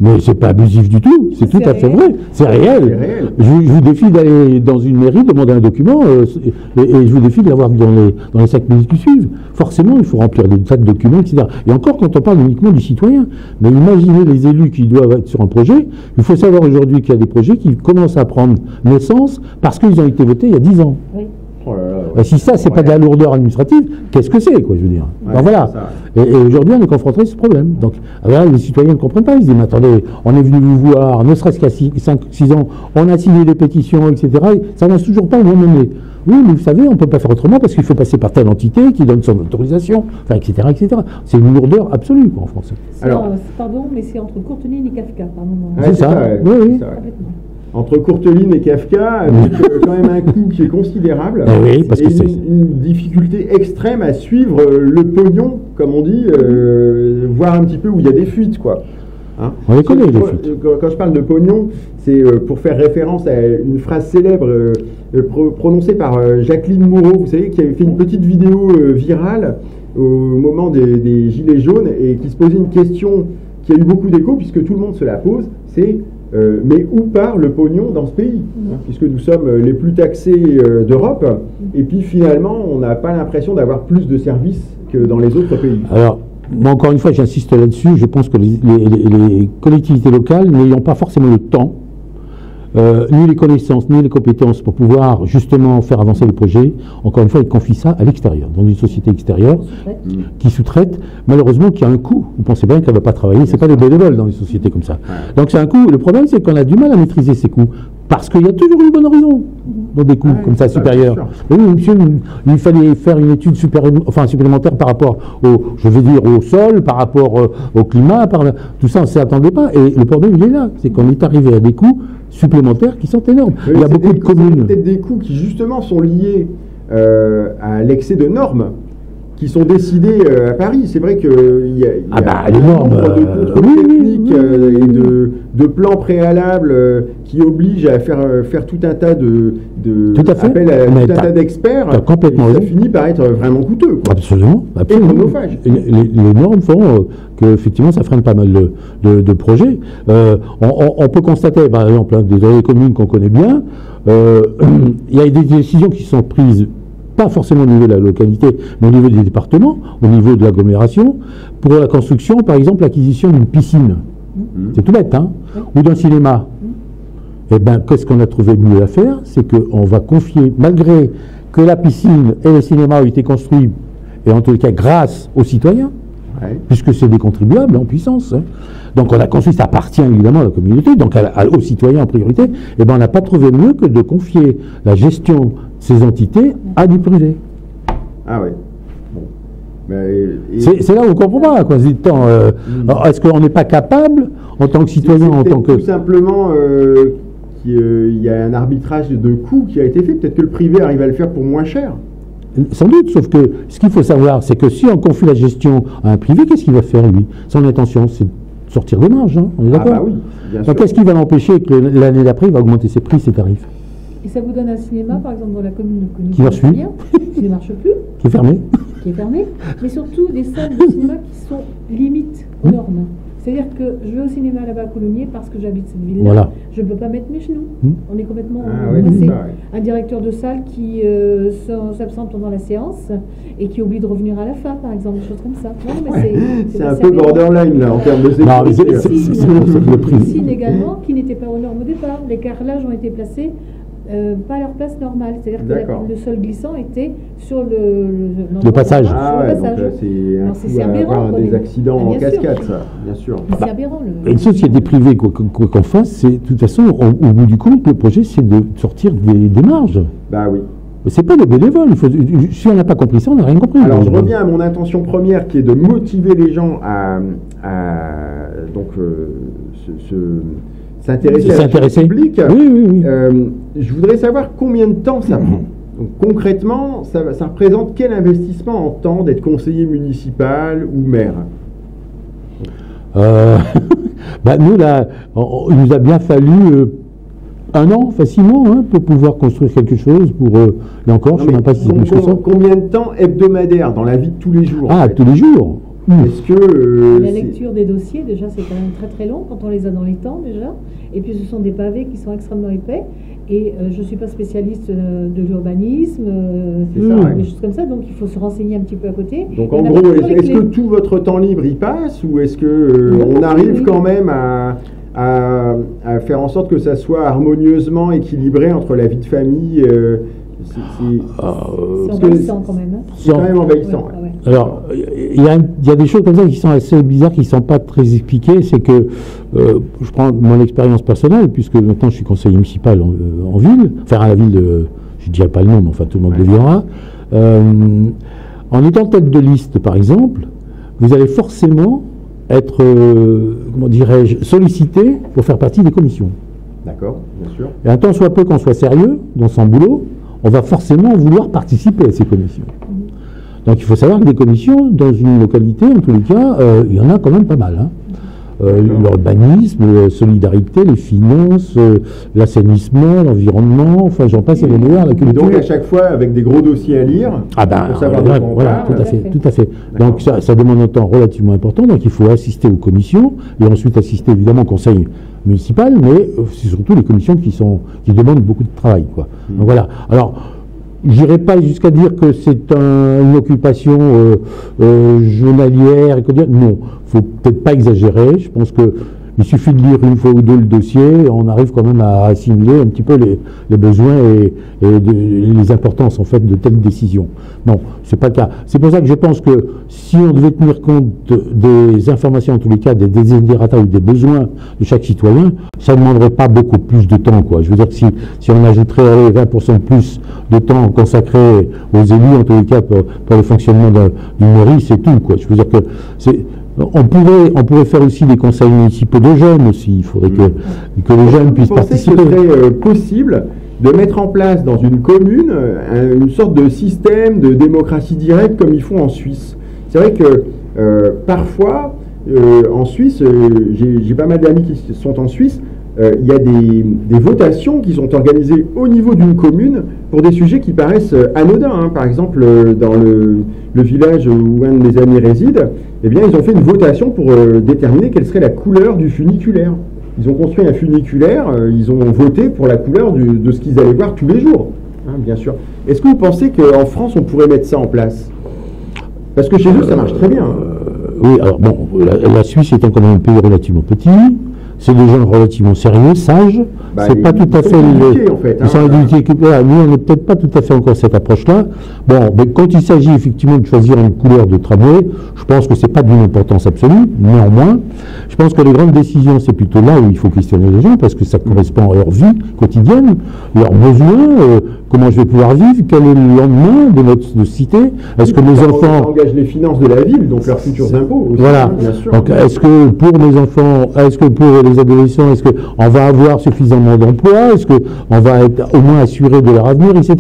Speaker 2: Mais c'est pas abusif du tout, c'est tout à fait vrai. C'est réel. Je vous défie d'aller dans une mairie, demander un document, et je vous défie de l'avoir dans les 5 minutes qui suivent. Forcément, il faut remplir des tas de documents, etc. Et encore, quand on parle uniquement du citoyen. Mais imaginez les élus qui doivent être sur un projet. Il faut savoir aujourd'hui qu'il y a des projets qui commencent à prendre naissance parce qu'ils ont été votés il y a 10 ans. Oui. Oh là là, si ça, c'est pas de la lourdeur administrative, qu'est-ce que c'est, quoi, je veux dire. Donc voilà. Et aujourd'hui, on est confronté à ce problème. Donc là, les citoyens ne comprennent pas. Ils disent, mais attendez, on est venu vous voir, ne serait-ce qu'à 5-6 ans, on a signé des pétitions, etc. Et ça n'avance toujours pas au moment donné. Oui, mais vous savez, on ne peut pas faire autrement parce qu'il faut passer par telle entité qui donne son autorisation, enfin, etc., etc. C'est une lourdeur absolue, quoi, en France.
Speaker 3: Pardon, mais c'est entre Courteline et Kafka, pardon.
Speaker 2: C'est ça, oui.
Speaker 1: Entre Courteline et Kafka, avec quand même un coût qui est considérable,
Speaker 2: oui, parce que
Speaker 1: une difficulté extrême à suivre le pognon, comme on dit, voir un petit peu où il y a des fuites, quoi.
Speaker 2: On les connaît, les fuites.
Speaker 1: Quand je parle de pognon, c'est pour faire référence à une phrase célèbre prononcée par Jacqueline Moureau, vous savez, qui avait fait une petite vidéo virale au moment des Gilets jaunes et qui se posait une question qui a eu beaucoup d'écho, puisque tout le monde se la pose, c'est mais où part le pognon dans ce pays, puisque nous sommes les plus taxés d'Europe, et puis finalement on n'a pas l'impression d'avoir plus de services que dans les autres pays.
Speaker 2: Alors, moi encore une fois j'insiste là-dessus, je pense que les collectivités locales n'ayant pas forcément le temps, ni les connaissances, ni les compétences pour pouvoir justement faire avancer les projets, encore une fois, ils confient ça à l'extérieur, dans une société extérieure qui sous-traite, malheureusement, qui a un coût. Vous pensez bien qu'elle ne va pas travailler, c'est pas des bénévoles dans les sociétés comme ça. Donc c'est un coût. Le problème, c'est qu'on a du mal à maîtriser ces coûts, parce qu'il y a toujours une bonne raison dans des coûts comme ça supérieurs. Oui, monsieur, il fallait faire une étude supplémentaire par rapport au sol, par rapport au climat, tout ça, on ne s'y attendait pas. Et le problème, il est là, c'est qu'on est arrivé à des coûts supplémentaires qui sont énormes.
Speaker 1: Oui,
Speaker 2: il y a beaucoup de communes.
Speaker 1: C'est peut-être des coûts qui justement sont liés à l'excès de normes qui sont décidées à Paris. C'est vrai qu'il y a
Speaker 2: les normes
Speaker 1: de contrôles techniques et de plans préalables qui obligent à faire tout un tas appels à tout un tas d'experts. Ça finit par être vraiment coûteux, quoi.
Speaker 2: Absolument.
Speaker 1: Et chronophage.
Speaker 2: Les normes font qu'effectivement ça freine pas mal de projets. On peut constater, par exemple, dans les communes qu'on connaît bien, il y a des décisions qui sont prises pas forcément au niveau de la localité, mais au niveau des départements, au niveau de l'agglomération, pour la construction, par exemple, l'acquisition d'une piscine. C'est tout bête, hein, ou d'un cinéma. Eh bien, qu'est-ce qu'on a trouvé mieux à faire? C'est qu'on va confier, malgré que la piscine et le cinéma ont été construits, et en tous les cas grâce aux citoyens, puisque c'est des contribuables en puissance. Donc on a construit, ça appartient évidemment à la communauté, donc aux citoyens en priorité, et ben on n'a pas trouvé mieux que de confier la gestion de ces entités à du privé.
Speaker 1: Ah oui.
Speaker 2: C'est là où on ne comprend pas, quoi. Est-ce qu'on n'est pas capable, en tant que citoyen, en tant que...
Speaker 1: Tout simplement, il y a un arbitrage de coûts qui a été fait. Peut-être que le privé arrive à le faire pour moins cher.
Speaker 2: Sans doute, sauf que ce qu'il faut savoir, c'est que si on confie la gestion à un privé, qu'est-ce qu'il va faire, lui? Son intention, c'est de sortir des marges, hein, on est d'accord?
Speaker 1: Ah bah oui, bien sûr.
Speaker 2: Donc qu'est-ce qui va l'empêcher que l'année d'après, il va augmenter ses prix, ses tarifs?
Speaker 3: Et ça vous donne un cinéma, par exemple, dans la commune que nous
Speaker 2: Qui marche
Speaker 3: connaissons
Speaker 2: plus.
Speaker 3: bien, qui ne marche plus,
Speaker 2: Qui est fermé?
Speaker 3: qui est fermé, mais surtout des salles de cinéma qui sont limites aux normes. C'est-à-dire que je vais au cinéma là-bas à Coulommiers parce que j'habite cette ville-là.
Speaker 2: Voilà.
Speaker 3: Je ne peux pas mettre mes genoux. On est complètement
Speaker 1: oui,
Speaker 3: coincé.
Speaker 1: c'est ça, ouais.
Speaker 3: Un directeur de salle qui s'absente pendant la séance et qui oublie de revenir à la fin, par exemple, des choses comme ça. Non, mais
Speaker 1: C'est un peu borderline là en termes de
Speaker 2: Non, mais
Speaker 1: sécurité.
Speaker 2: c'est le prix.
Speaker 3: Piscine également qui n'était pas aux normes au départ. Les carrelages ont été placés pas à leur place normale. C'est-à-dire que le sol glissant était sur
Speaker 2: Le passage.
Speaker 1: Ah ouais, donc là c'est un coup à avoir des accidents en cascade, ça, bien sûr.
Speaker 3: C'est aberrant.
Speaker 2: Et une société privée, quoi qu'on fasse, c'est, de toute façon, au bout du compte, le projet, c'est de sortir des marges.
Speaker 1: Bah oui.
Speaker 2: C'est pas des bénévoles. Si on n'a pas compris ça, on n'a rien compris.
Speaker 1: Alors je reviens à mon intention première qui est de motiver les gens à s'intéresser à la chose publique.
Speaker 2: Oui.
Speaker 1: Je voudrais savoir combien de temps ça prend. Donc, concrètement, ça représente quel investissement en temps d'être conseiller municipal ou maire?
Speaker 2: Nous, là, il nous a bien fallu 1 an, facilement, hein, pour pouvoir construire quelque chose. Et encore, je ne sais même pas si c'est plus que ça.
Speaker 1: Combien de temps hebdomadaire dans la vie de tous les jours?
Speaker 2: Ah, tous les jours.
Speaker 1: Est-ce que
Speaker 3: la lecture des dossiers, déjà, c'est quand même très très long quand on les a dans les temps, déjà. Et puis, ce sont des pavés qui sont extrêmement épais. Et je ne suis pas spécialiste de l'urbanisme, des choses comme ça, donc il faut se renseigner un petit peu à côté.
Speaker 1: Donc en gros, est-ce que tout votre temps libre y passe, ou est-ce que on arrive quand même à faire en sorte que ça soit harmonieusement équilibré entre la vie de famille?
Speaker 3: C'est envahissant quand même.
Speaker 1: C'est quand même envahissant.
Speaker 3: Ouais.
Speaker 2: Alors, il y a des choses comme ça qui sont assez bizarres, qui ne sont pas très expliquées. C'est que, je prends mon expérience personnelle, puisque maintenant je suis conseiller municipal en ville, enfin à la ville, je ne dirai pas le nom, mais enfin tout le monde le verra. En étant tête de liste, par exemple, vous allez forcément être, comment dirais-je, sollicité pour faire partie des commissions.
Speaker 1: D'accord, bien sûr.
Speaker 2: Et un tant soit peu qu'on soit sérieux dans son boulot, on va forcément vouloir participer à ces commissions. Donc il faut savoir que des commissions, dans une localité, en tous les cas, il y en a quand même pas mal. Hein. L'urbanisme, la solidarité, les finances, l'assainissement, l'environnement, enfin j'en passe et les meilleurs, la culture.
Speaker 1: Donc à chaque fois avec des gros dossiers à lire, pour savoir de quoi on
Speaker 2: voilà,
Speaker 1: parle.
Speaker 2: tout à fait. Donc ça demande un temps relativement important, donc il faut assister aux commissions, et ensuite assister évidemment au conseil municipal, mais c'est surtout les commissions qui demandent beaucoup de travail, quoi. Donc voilà. Alors, j'irai pas jusqu'à dire que c'est une occupation journalière, non, faut peut-être pas exagérer. Je pense que il suffit de lire une fois ou deux le dossier, on arrive quand même à assimiler un petit peu les besoins et les importances en fait de telles décisions. Non, c'est pas le cas. C'est pour ça que je pense que si on devait tenir compte des informations, en tous les cas, des desiderata ou des besoins de chaque citoyen, ça ne demanderait pas beaucoup plus de temps, quoi. Je veux dire que si on ajouterait 20% de plus de temps consacré aux élus, en tous les cas, pour le fonctionnement d'une mairie, c'est tout, quoi. Je veux dire que on pourrait faire aussi des conseils municipaux de jeunes aussi. Il faudrait que les jeunes puissent participer.
Speaker 1: Vous pensez que ce serait possible de mettre en place dans une commune une sorte de système de démocratie directe comme ils font en Suisse? C'est vrai que parfois, en Suisse, j'ai pas mal d'amis qui sont en Suisse, il y a des votations qui sont organisées au niveau d'une commune pour des sujets qui paraissent anodins. Hein. Par exemple, dans le village où un de mes amis réside, eh bien, ils ont fait une votation pour déterminer quelle serait la couleur du funiculaire. Ils ont construit un funiculaire, ils ont voté pour la couleur de ce qu'ils allaient voir tous les jours, hein, bien sûr. Est-ce que vous pensez qu'en France, on pourrait mettre ça en place? Parce que chez eux, ça marche très bien.
Speaker 2: Oui, alors bon, la Suisse étant quand même un pays relativement petit, c'est des gens relativement sérieux, sages.
Speaker 1: Bah,
Speaker 2: c'est pas tout à fait
Speaker 1: en fait,
Speaker 2: ils sont éduqués. Voilà, nous, on n'est peut-être pas tout à fait encore cette approche-là. Bon, mais quand il s'agit effectivement de choisir une couleur de tramway, je pense que c'est pas d'une importance absolue. Néanmoins, je pense que les grandes décisions, c'est plutôt là où il faut questionner les gens, parce que ça correspond à leur vie quotidienne, leurs besoins, comment je vais pouvoir vivre, quel est le lendemain de notre cité. Est-ce que mes enfants
Speaker 1: engagent les finances de la ville, donc leurs futurs impôts aussi,
Speaker 2: voilà.
Speaker 1: Hein, bien sûr.
Speaker 2: Donc, est-ce que pour mes enfants, est-ce que pour les adolescents, est-ce qu'on va avoir suffisamment d'emplois, est-ce qu'on va être au moins assuré de leur avenir, etc.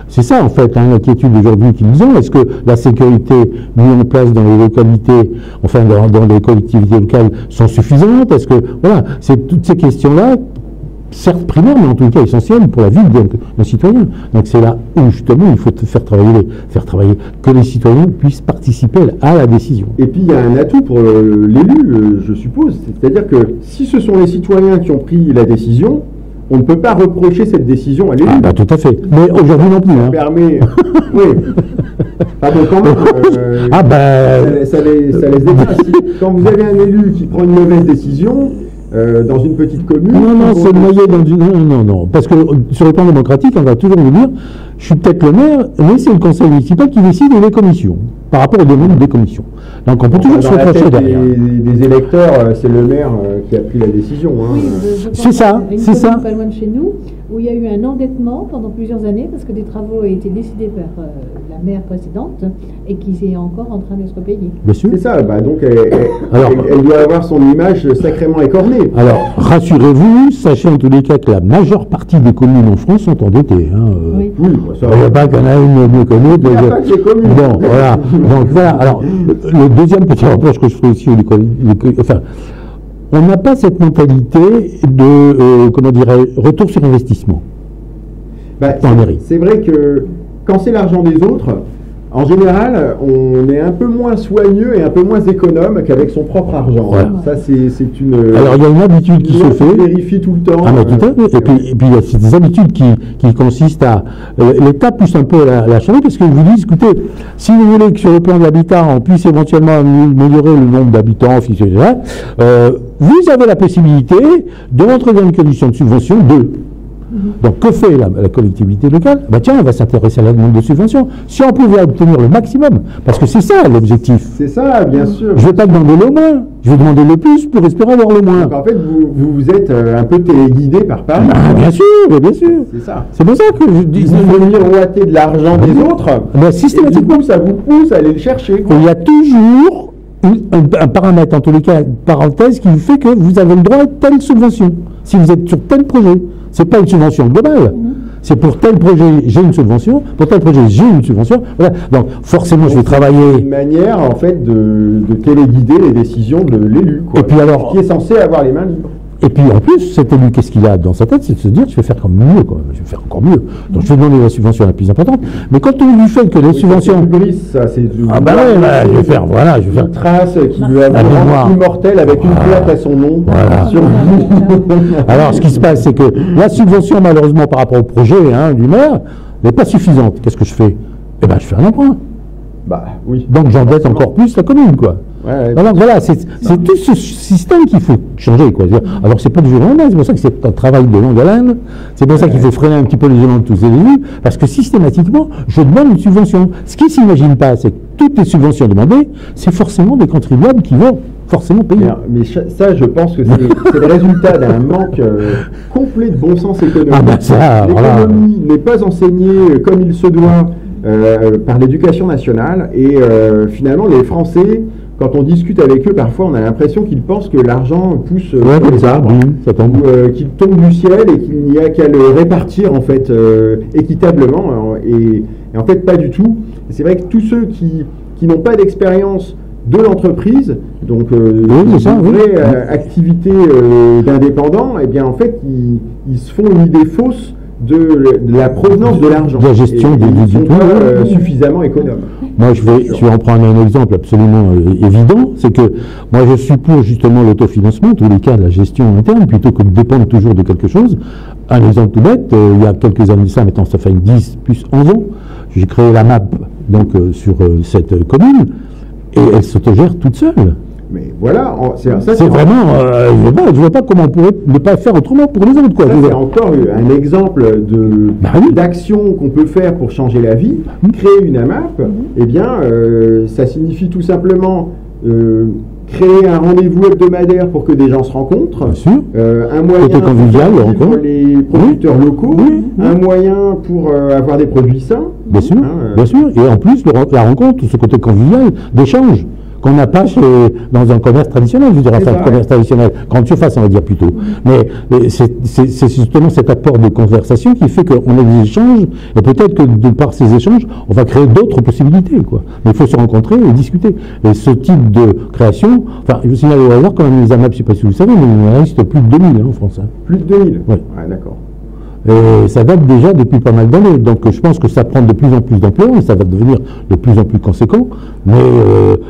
Speaker 2: C'est ça, en fait, hein, l'inquiétude aujourd'hui qu'ils ont. Est-ce que la sécurité mise en place dans les localités, enfin dans les collectivités locales, sont suffisantes? Est-ce que, voilà, c'est toutes ces questions-là, certes primaires, mais en tout cas essentielles pour la vie d'un citoyen. Donc c'est là où justement il faut faire travailler, que les citoyens puissent participer à la décision.
Speaker 1: Et puis il y a un atout pour l'élu, je suppose, c'est-à-dire que si ce sont les citoyens qui ont pris la décision, on ne peut pas reprocher cette décision à l'élu.
Speaker 2: Ah bah tout à fait. Mais aujourd'hui non plus.
Speaker 1: Ça
Speaker 2: hein.
Speaker 1: permet... oui. Ah bon, quand même, ça laisse des traces. Quand vous avez un élu qui prend une mauvaise décision, dans une petite commune...
Speaker 2: Non, c'est noyé dans du... Non. Parce que sur le plan démocratique, on va toujours vous dire, je suis peut-être le maire, mais c'est le conseil municipal qui décide et les commissions, par rapport aux demandes des commissions. Donc on peut toujours se reprocher derrière.
Speaker 1: Des électeurs, c'est le maire qui a pris la décision. Hein.
Speaker 3: Oui, je pense
Speaker 2: c'est ça, c'est ça.
Speaker 3: Pas loin de chez nous, où il y a eu un endettement pendant plusieurs années, parce que des travaux ont été décidés par la maire précédente, et qui est encore en train d'être payés.
Speaker 2: Bien sûr.
Speaker 1: C'est ça, donc elle doit avoir son image sacrément écornée.
Speaker 2: Alors, rassurez-vous, sachez en tous les cas que la majeure partie des communes en France sont endettées. Hein,
Speaker 3: oui.
Speaker 1: Ça
Speaker 2: il n'y a pas qu'il y en a une mieux connue.
Speaker 1: Il n'y a pas que les communes.
Speaker 2: Bon, voilà. Donc voilà. Alors, le deuxième petit reproche que je ferai aussi enfin, on n'a pas cette mentalité de, comment dirais-je, retour sur investissement.
Speaker 1: C'est vrai que quand c'est l'argent des autres, en général, on est un peu moins soigneux et un peu moins économe qu'avec son propre argent.
Speaker 2: Voilà.
Speaker 1: Ça, c'est une...
Speaker 2: Alors, il y a une habitude qui se fait.
Speaker 1: On vérifie tout le temps.
Speaker 2: Ah, mais tout à fait. Et puis il y a des habitudes qui consistent à... L'État pousse un peu la charrue parce qu'ils vous disent, écoutez, si vous voulez que sur le plan de l'habitat, on puisse éventuellement améliorer le nombre d'habitants, etc., vous avez la possibilité de rentrer dans une condition de subvention de... Donc, que fait la collectivité locale? Tiens, on va s'intéresser à la demande de subvention. Si on pouvait obtenir le maximum, parce que c'est ça l'objectif.
Speaker 1: C'est ça, bien sûr.
Speaker 2: Je ne vais pas demander le moins, je vais demander le plus pour espérer avoir le moins.
Speaker 1: Donc, en fait, vous êtes un peu téléguidé par Paris.
Speaker 2: Bien sûr, bien sûr.
Speaker 1: C'est ça.
Speaker 2: C'est pour ça que je dis...
Speaker 1: Vous venir miroiter de l'argent des autres,
Speaker 2: systématiquement,
Speaker 1: ça vous pousse à aller le chercher. Quoi.
Speaker 2: Il y a toujours un paramètre, en tous les cas, une parenthèse, qui fait que vous avez le droit à telle subvention, si vous êtes sur tel projet. Ce n'est pas une subvention globale. C'est pour tel projet, j'ai une subvention. Pour tel projet, j'ai une subvention. Voilà. Donc, forcément, je vais travailler...
Speaker 1: une manière, en fait, de téléguider les décisions de l'élu.
Speaker 2: Et puis alors...
Speaker 1: Qui est censé avoir les mains libres.
Speaker 2: Et puis, en plus, cet élu, qu'est-ce qu'il a dans sa tête? C'est de se dire, je vais faire comme mieux, quoi. Je vais faire encore mieux. Donc, je vais demander la subvention la plus importante. Mais quand on lui fait que les subventions...
Speaker 1: Ça, c'est
Speaker 2: je vais faire, voilà, je vais faire...
Speaker 1: Une trace qui veut avoir un immortel avec une plaque à son nom.
Speaker 2: Voilà. Alors, ce qui se passe, c'est que la subvention, malheureusement, par rapport au projet du maire, n'est pas suffisante. Qu'est-ce que je fais? Eh bien, je fais un emprunt.
Speaker 1: Oui.
Speaker 2: Donc, j'endette encore plus la commune, quoi. Alors voilà, c'est tout ce système qu'il faut changer, quoi. Alors c'est pas du jour au lendemain, c'est pour ça que c'est un travail de longue haleine, c'est pour ça qu'il faut freiner un petit peu les élans de tous les élus, parce que systématiquement, je demande une subvention. Ce qui ne s'imagine pas, c'est que toutes les subventions demandées, c'est forcément des contribuables qui vont forcément payer.
Speaker 1: Mais ça, je pense que c'est le résultat d'un manque complet de bon sens économique. L'économie n'est pas enseignée comme il se doit par l'éducation nationale, et finalement, les Français... Quand on discute avec eux, parfois, on a l'impression qu'ils pensent que l'argent pousse sur les arbres, qu'il tombe du ciel et qu'il n'y a qu'à le répartir en fait équitablement. Et en fait, pas du tout. C'est vrai que tous ceux qui n'ont pas d'expérience de l'entreprise, donc une vraie activité d'indépendant, eh bien en fait, ils se font une idée fausse de la provenance de l'argent.
Speaker 2: De la gestion
Speaker 1: du tout. Suffisamment économe.
Speaker 2: Moi, je vais en prendre un exemple absolument évident, c'est que moi, je suis pour justement l'autofinancement, en tous les cas, la gestion interne, plutôt que de dépendre toujours de quelque chose. Un exemple tout bête, il y a quelques années de ça, maintenant ça fait 10 plus 11 ans, j'ai créé la MAP donc, sur cette commune, et elle s'autogère toute seule.
Speaker 1: Mais voilà, ça
Speaker 2: c'est vraiment, je ne vois pas comment on pourrait ne pas faire autrement pour les autres. Quoi.
Speaker 1: Ça, c'est encore un exemple d'action qu'on peut faire pour changer la vie. Créer une AMAP, eh bien, ça signifie tout simplement créer un rendez-vous hebdomadaire pour que des gens se rencontrent,
Speaker 2: bien sûr.
Speaker 1: Un moyen pour les producteurs locaux, un moyen pour avoir des produits sains.
Speaker 2: Bien sûr, bien sûr. Et en plus, la rencontre, ce côté convivial, d'échange, qu'on n'a pas dans un commerce traditionnel, je dirais, enfin, commerce traditionnel, grande surface, on va dire plutôt. Mais c'est justement cet apport de conversation qui fait qu'on a des échanges, et peut-être que de par ces échanges, on va créer d'autres possibilités, quoi. Mais il faut se rencontrer et discuter. Et ce type de création, enfin, je vous signale au hasard, quand même, les AMAP, je ne sais pas si vous le savez, mais il en reste plus de 2000 en France.
Speaker 1: Plus de 2000
Speaker 2: Oui.
Speaker 1: Ouais, d'accord.
Speaker 2: Et ça date déjà depuis pas mal d'années, donc je pense que ça prend de plus en plus d'ampleur et ça va devenir de plus en plus conséquent. Mais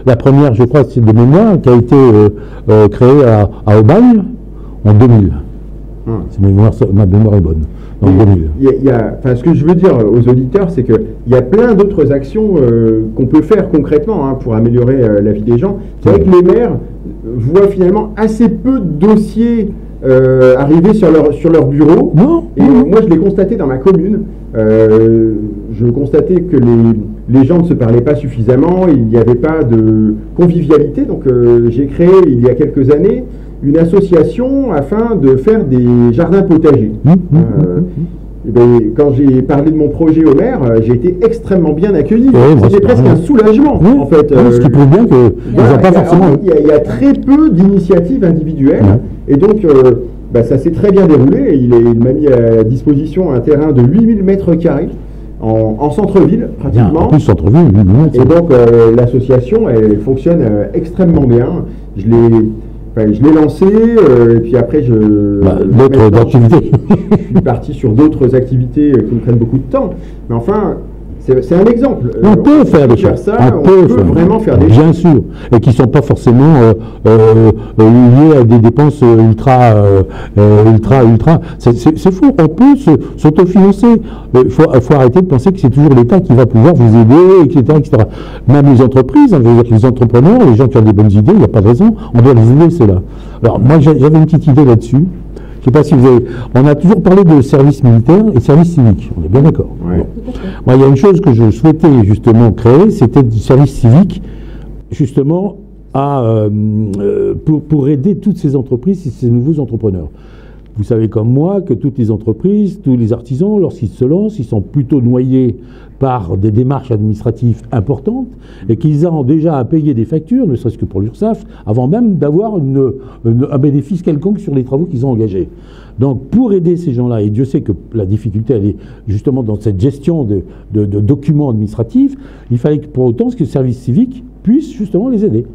Speaker 2: la première, je crois, c'est de mémoire, qui a été créée à Aubagne en 2000. Si ma mémoire est bonne. En 2000.
Speaker 1: Ce que je veux dire aux auditeurs, c'est qu'il y a plein d'autres actions qu'on peut faire concrètement pour améliorer la vie des gens. C'est vrai que les maires voient finalement assez peu de dossiers arriver sur leur bureau. Moi, je l'ai constaté dans ma commune. Je constatais que les gens ne se parlaient pas suffisamment, il n'y avait pas de convivialité. Donc, j'ai créé, il y a quelques années, une association afin de faire des jardins potagers. Quand j'ai parlé de mon projet au maire, j'ai été extrêmement bien accueilli. C'était presque un soulagement, en fait.
Speaker 2: Ce qui prouve bien que pas forcément.
Speaker 1: Il y a très peu d'initiatives individuelles, et donc ça s'est très bien déroulé. Il m'a mis à disposition un terrain de 8000 mètres carrés en centre-ville, pratiquement.
Speaker 2: En plus, centre-ville,
Speaker 1: et donc l'association, elle fonctionne extrêmement bien. Je l'ai lancé, et puis après,
Speaker 2: d'autres activités.
Speaker 1: Je suis parti sur d'autres activités qui me prennent beaucoup de temps. Mais enfin, c'est un exemple.
Speaker 2: On peut faire des choses.
Speaker 1: On peut vraiment faire des choses.
Speaker 2: Bien sûr. Et qui ne sont pas forcément liées à des dépenses ultra. C'est faux. On peut s'autofinancer. Il faut arrêter de penser que c'est toujours l'État qui va pouvoir vous aider, etc. Même les entreprises, les entrepreneurs, les gens qui ont des bonnes idées, il n'y a pas de raison. On doit les aider, ceux-là. Alors, moi, j'avais une petite idée là-dessus. Je ne sais pas si vous avez... On a toujours parlé de service militaire et service civique. On est bien d'accord.
Speaker 1: Ouais.
Speaker 2: Bon. Moi, il y a une chose que je souhaitais justement créer, c'était du service civique, justement, pour aider toutes ces entreprises et ces nouveaux entrepreneurs. Vous savez comme moi que toutes les entreprises, tous les artisans, lorsqu'ils se lancent, ils sont plutôt noyés par des démarches administratives importantes et qu'ils ont déjà à payer des factures, ne serait-ce que pour l'URSSAF, avant même d'avoir un bénéfice quelconque sur les travaux qu'ils ont engagés. Donc pour aider ces gens-là, et Dieu sait que la difficulté elle est justement dans cette gestion de documents administratifs, il fallait que pour autant que le service civique puisse justement les aider.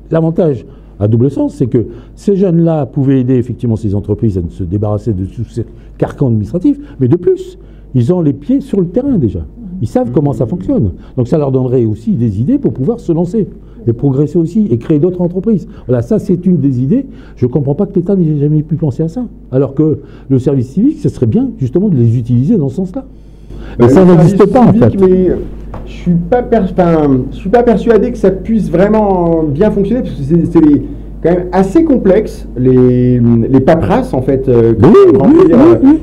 Speaker 2: L'avantage à double sens, c'est que ces jeunes-là pouvaient aider effectivement ces entreprises à se débarrasser de tous ces carcans administratifs, mais de plus, ils ont les pieds sur le terrain déjà. Ils savent comment ça fonctionne. Donc ça leur donnerait aussi des idées pour pouvoir se lancer et progresser aussi et créer d'autres entreprises. Voilà, ça c'est une des idées. Je ne comprends pas que l'État n'ait jamais pu penser à ça. Alors que le service civique, ce serait bien justement de les utiliser dans ce sens-là. Mais ça n'existe pas en fait.
Speaker 1: Mais je ne suis pas persuadé que ça puisse vraiment bien fonctionner, parce que c'est quand même assez complexe, les paperasses en fait.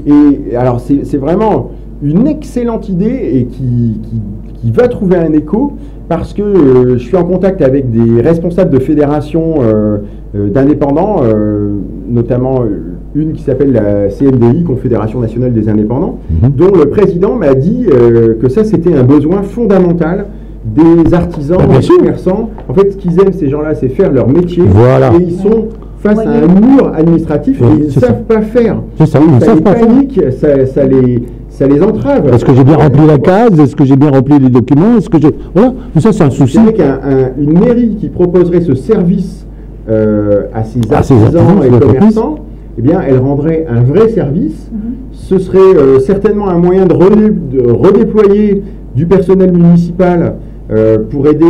Speaker 1: Et alors c'est vraiment une excellente idée et qui va trouver un écho, parce que je suis en contact avec des responsables de fédérations d'indépendants, notamment une qui s'appelle la CNDI, Confédération Nationale des Indépendants, dont le président m'a dit que ça c'était un besoin fondamental des artisans, des commerçants. En fait, ce qu'ils aiment, ces gens-là, c'est faire leur métier. Voilà. Et ils sont face à un mur administratif et ils ne savent pas faire.
Speaker 2: C'est ça, ils ne savent pas
Speaker 1: faire. Ça les entrave.
Speaker 2: Est-ce que j'ai bien rempli la case? Est-ce que j'ai bien rempli les documents? Est-ce que j'ai... Voilà, tout ça c'est un souci.
Speaker 1: C'est vrai qu'une mairie qui proposerait ce service à ses artisans et commerçants, eh bien, elle rendrait un vrai service. Ce serait certainement un moyen de redéployer du personnel municipal pour aider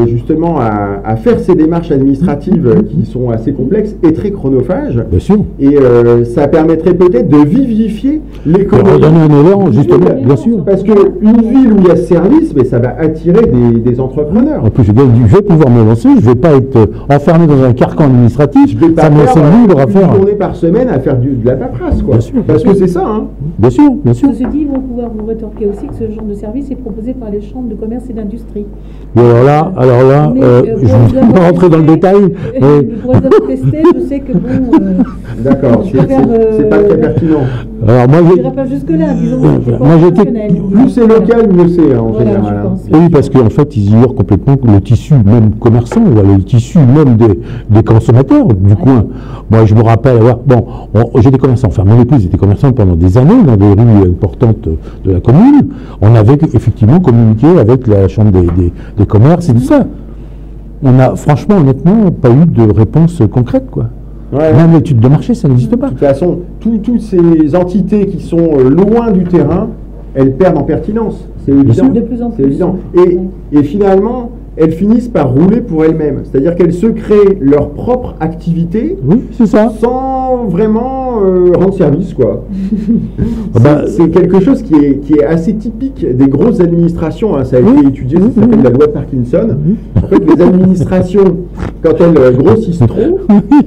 Speaker 1: justement à faire ces démarches administratives qui sont assez complexes et très chronophages.
Speaker 2: Bien sûr.
Speaker 1: Et ça permettrait peut-être de vivifier l'économie.
Speaker 2: Redonner un élan, justement, bien sûr.
Speaker 1: Parce qu'une ville où il y a ce service, mais ça va attirer des entrepreneurs.
Speaker 2: En plus, je vais pouvoir me lancer, je ne vais pas être enfermé dans un carcan administratif, ça me laisse libre à faire.
Speaker 1: Une journée par semaine à faire de la paperasse, quoi.
Speaker 2: Bien sûr,
Speaker 1: parce que c'est ça, hein.
Speaker 2: Bien sûr, bien sûr.
Speaker 3: Ceci dit, ils vont pouvoir vous rétorquer aussi que ce genre de service est proposé par les chambres de commerce et d'industrie.
Speaker 2: Et alors là, je ne vais pas rentrer dans le détail.
Speaker 3: Pour les avoir testés, je sais que bon.
Speaker 1: D'accord, c'est pas très pertinent.
Speaker 2: Alors moi,
Speaker 3: je n'irai pas jusque-là, disons.
Speaker 2: Moi, j'étais.
Speaker 1: Plus c'est local, mieux c'est, en général. Hein.
Speaker 2: Oui, parce qu'en fait, ils ignorent complètement le tissu même commerçant, le tissu même des consommateurs du coin. Moi, je me rappelle avoir. Bon, j'étais commerçant, enfin, mon épouse était commerçante pendant des années dans des rues importantes de la commune. On avait effectivement communiqué avec la chambre des commerces et tout ça. On n'a, franchement, honnêtement, pas eu de réponse concrète, quoi. Ouais. Même l'étude de marché, ça n'existe pas.
Speaker 1: De toute façon, toutes ces entités qui sont loin du terrain, elles perdent en pertinence. C'est évident.
Speaker 3: De plus en plus.
Speaker 1: C'est évident. Et finalement, elles finissent par rouler pour elles-mêmes. C'est-à-dire qu'elles se créent leur propre activité.
Speaker 2: Oui, c'est ça.
Speaker 1: Sans vraiment rendre service, quoi. C'est quelque chose qui est assez typique des grosses administrations. Hein. Ça a été étudié, ça s'appelle la loi de Parkinson. En fait, les administrations, quand elles grossissent trop,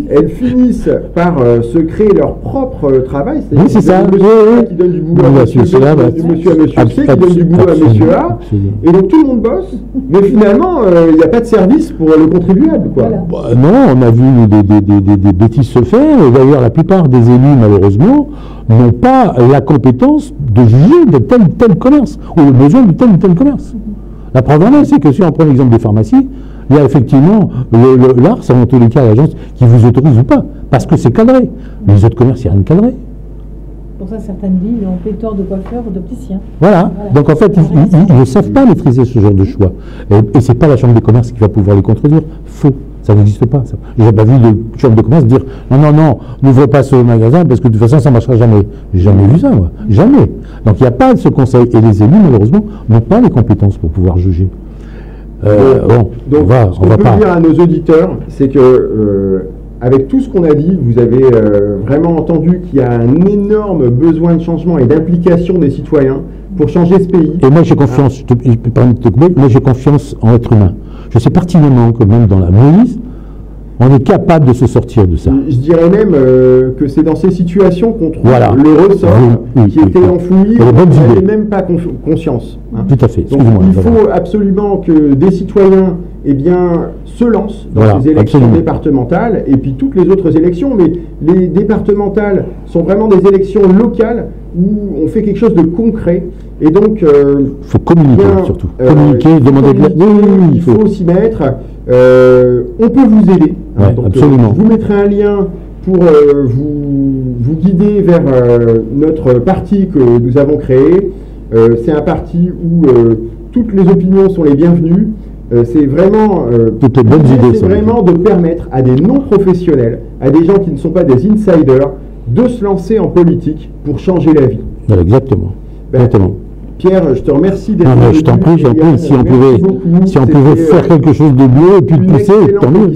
Speaker 1: elles finissent par se créer leur propre travail.
Speaker 2: Oui, c'est ça.
Speaker 1: Monsieur qui donne du boulot à monsieur C, qui donne du boulot à monsieur A. Et donc tout le monde bosse, mais finalement, il n'y a pas de service pour le contribuable, quoi.
Speaker 3: Voilà.
Speaker 2: Bah, non, on a vu des bêtises se faire. Et d'ailleurs, la plupart des élus, malheureusement, n'ont pas la compétence de juger de tel commerce, ou le besoin de tel commerce. La preuve en est, c'est que si on prend l'exemple des pharmacies, il y a effectivement l'ARS, en tous les cas, l'agence qui vous autorise ou pas, parce que c'est cadré. Mais les autres commerces, il n'y a rien de cadré.
Speaker 3: Pour ça, certaines villes ont pléthore de coiffeurs ou d'opticiens.
Speaker 2: Voilà. Donc en fait, ils ne savent pas maîtriser ce genre de choix. Et ce n'est pas la Chambre des commerces qui va pouvoir les contredire. Faux. Ça n'existe pas. Je n'ai pas vu de Chambre de commerce dire non, n'ouvrez pas ce magasin parce que de toute façon, ça ne marchera jamais. J'ai jamais vu ça, moi. Jamais. Donc il n'y a pas de ce conseil. Et les élus, malheureusement, n'ont pas les compétences pour pouvoir juger.
Speaker 1: Donc, ce qu'on peut dire à nos auditeurs, c'est que avec tout ce qu'on a dit, vous avez vraiment entendu qu'il y a un énorme besoin de changement et d'implication des citoyens pour changer ce pays.
Speaker 2: Et moi j'ai confiance, moi j'ai confiance en l'être humain. Je sais pertinemment que même dans la police, on est capable de se sortir de ça.
Speaker 1: Je dirais même que c'est dans ces situations qu'on trouve le ressort qui était enfoui, on n'avait même pas conscience. Hein.
Speaker 2: Tout à fait.
Speaker 1: Donc, il faut absolument que des citoyens se lancent dans ces élections départementales et puis toutes les autres élections. Mais les départementales sont vraiment des élections locales où on fait quelque chose de concret. Et donc,
Speaker 2: il faut communiquer surtout. Communiquer, demander de l'aide.
Speaker 1: Il faut s'y mettre. On peut vous aider.
Speaker 2: Ouais, donc, absolument.
Speaker 1: Je vous mettrai un lien pour vous guider vers notre parti que nous avons créé. C'est un parti où toutes les opinions sont les bienvenues. C'est vraiment
Speaker 2: toutes les bonnes idées.
Speaker 1: C'est vraiment de permettre à des non-professionnels, à des gens qui ne sont pas des insiders, de se lancer en politique pour changer la vie.
Speaker 2: Voilà, exactement. Exactement.
Speaker 1: Pierre, je te remercie d'être
Speaker 2: venu. Je t'en prie, si on pouvait faire quelque chose de mieux et puis de pousser, tant mieux.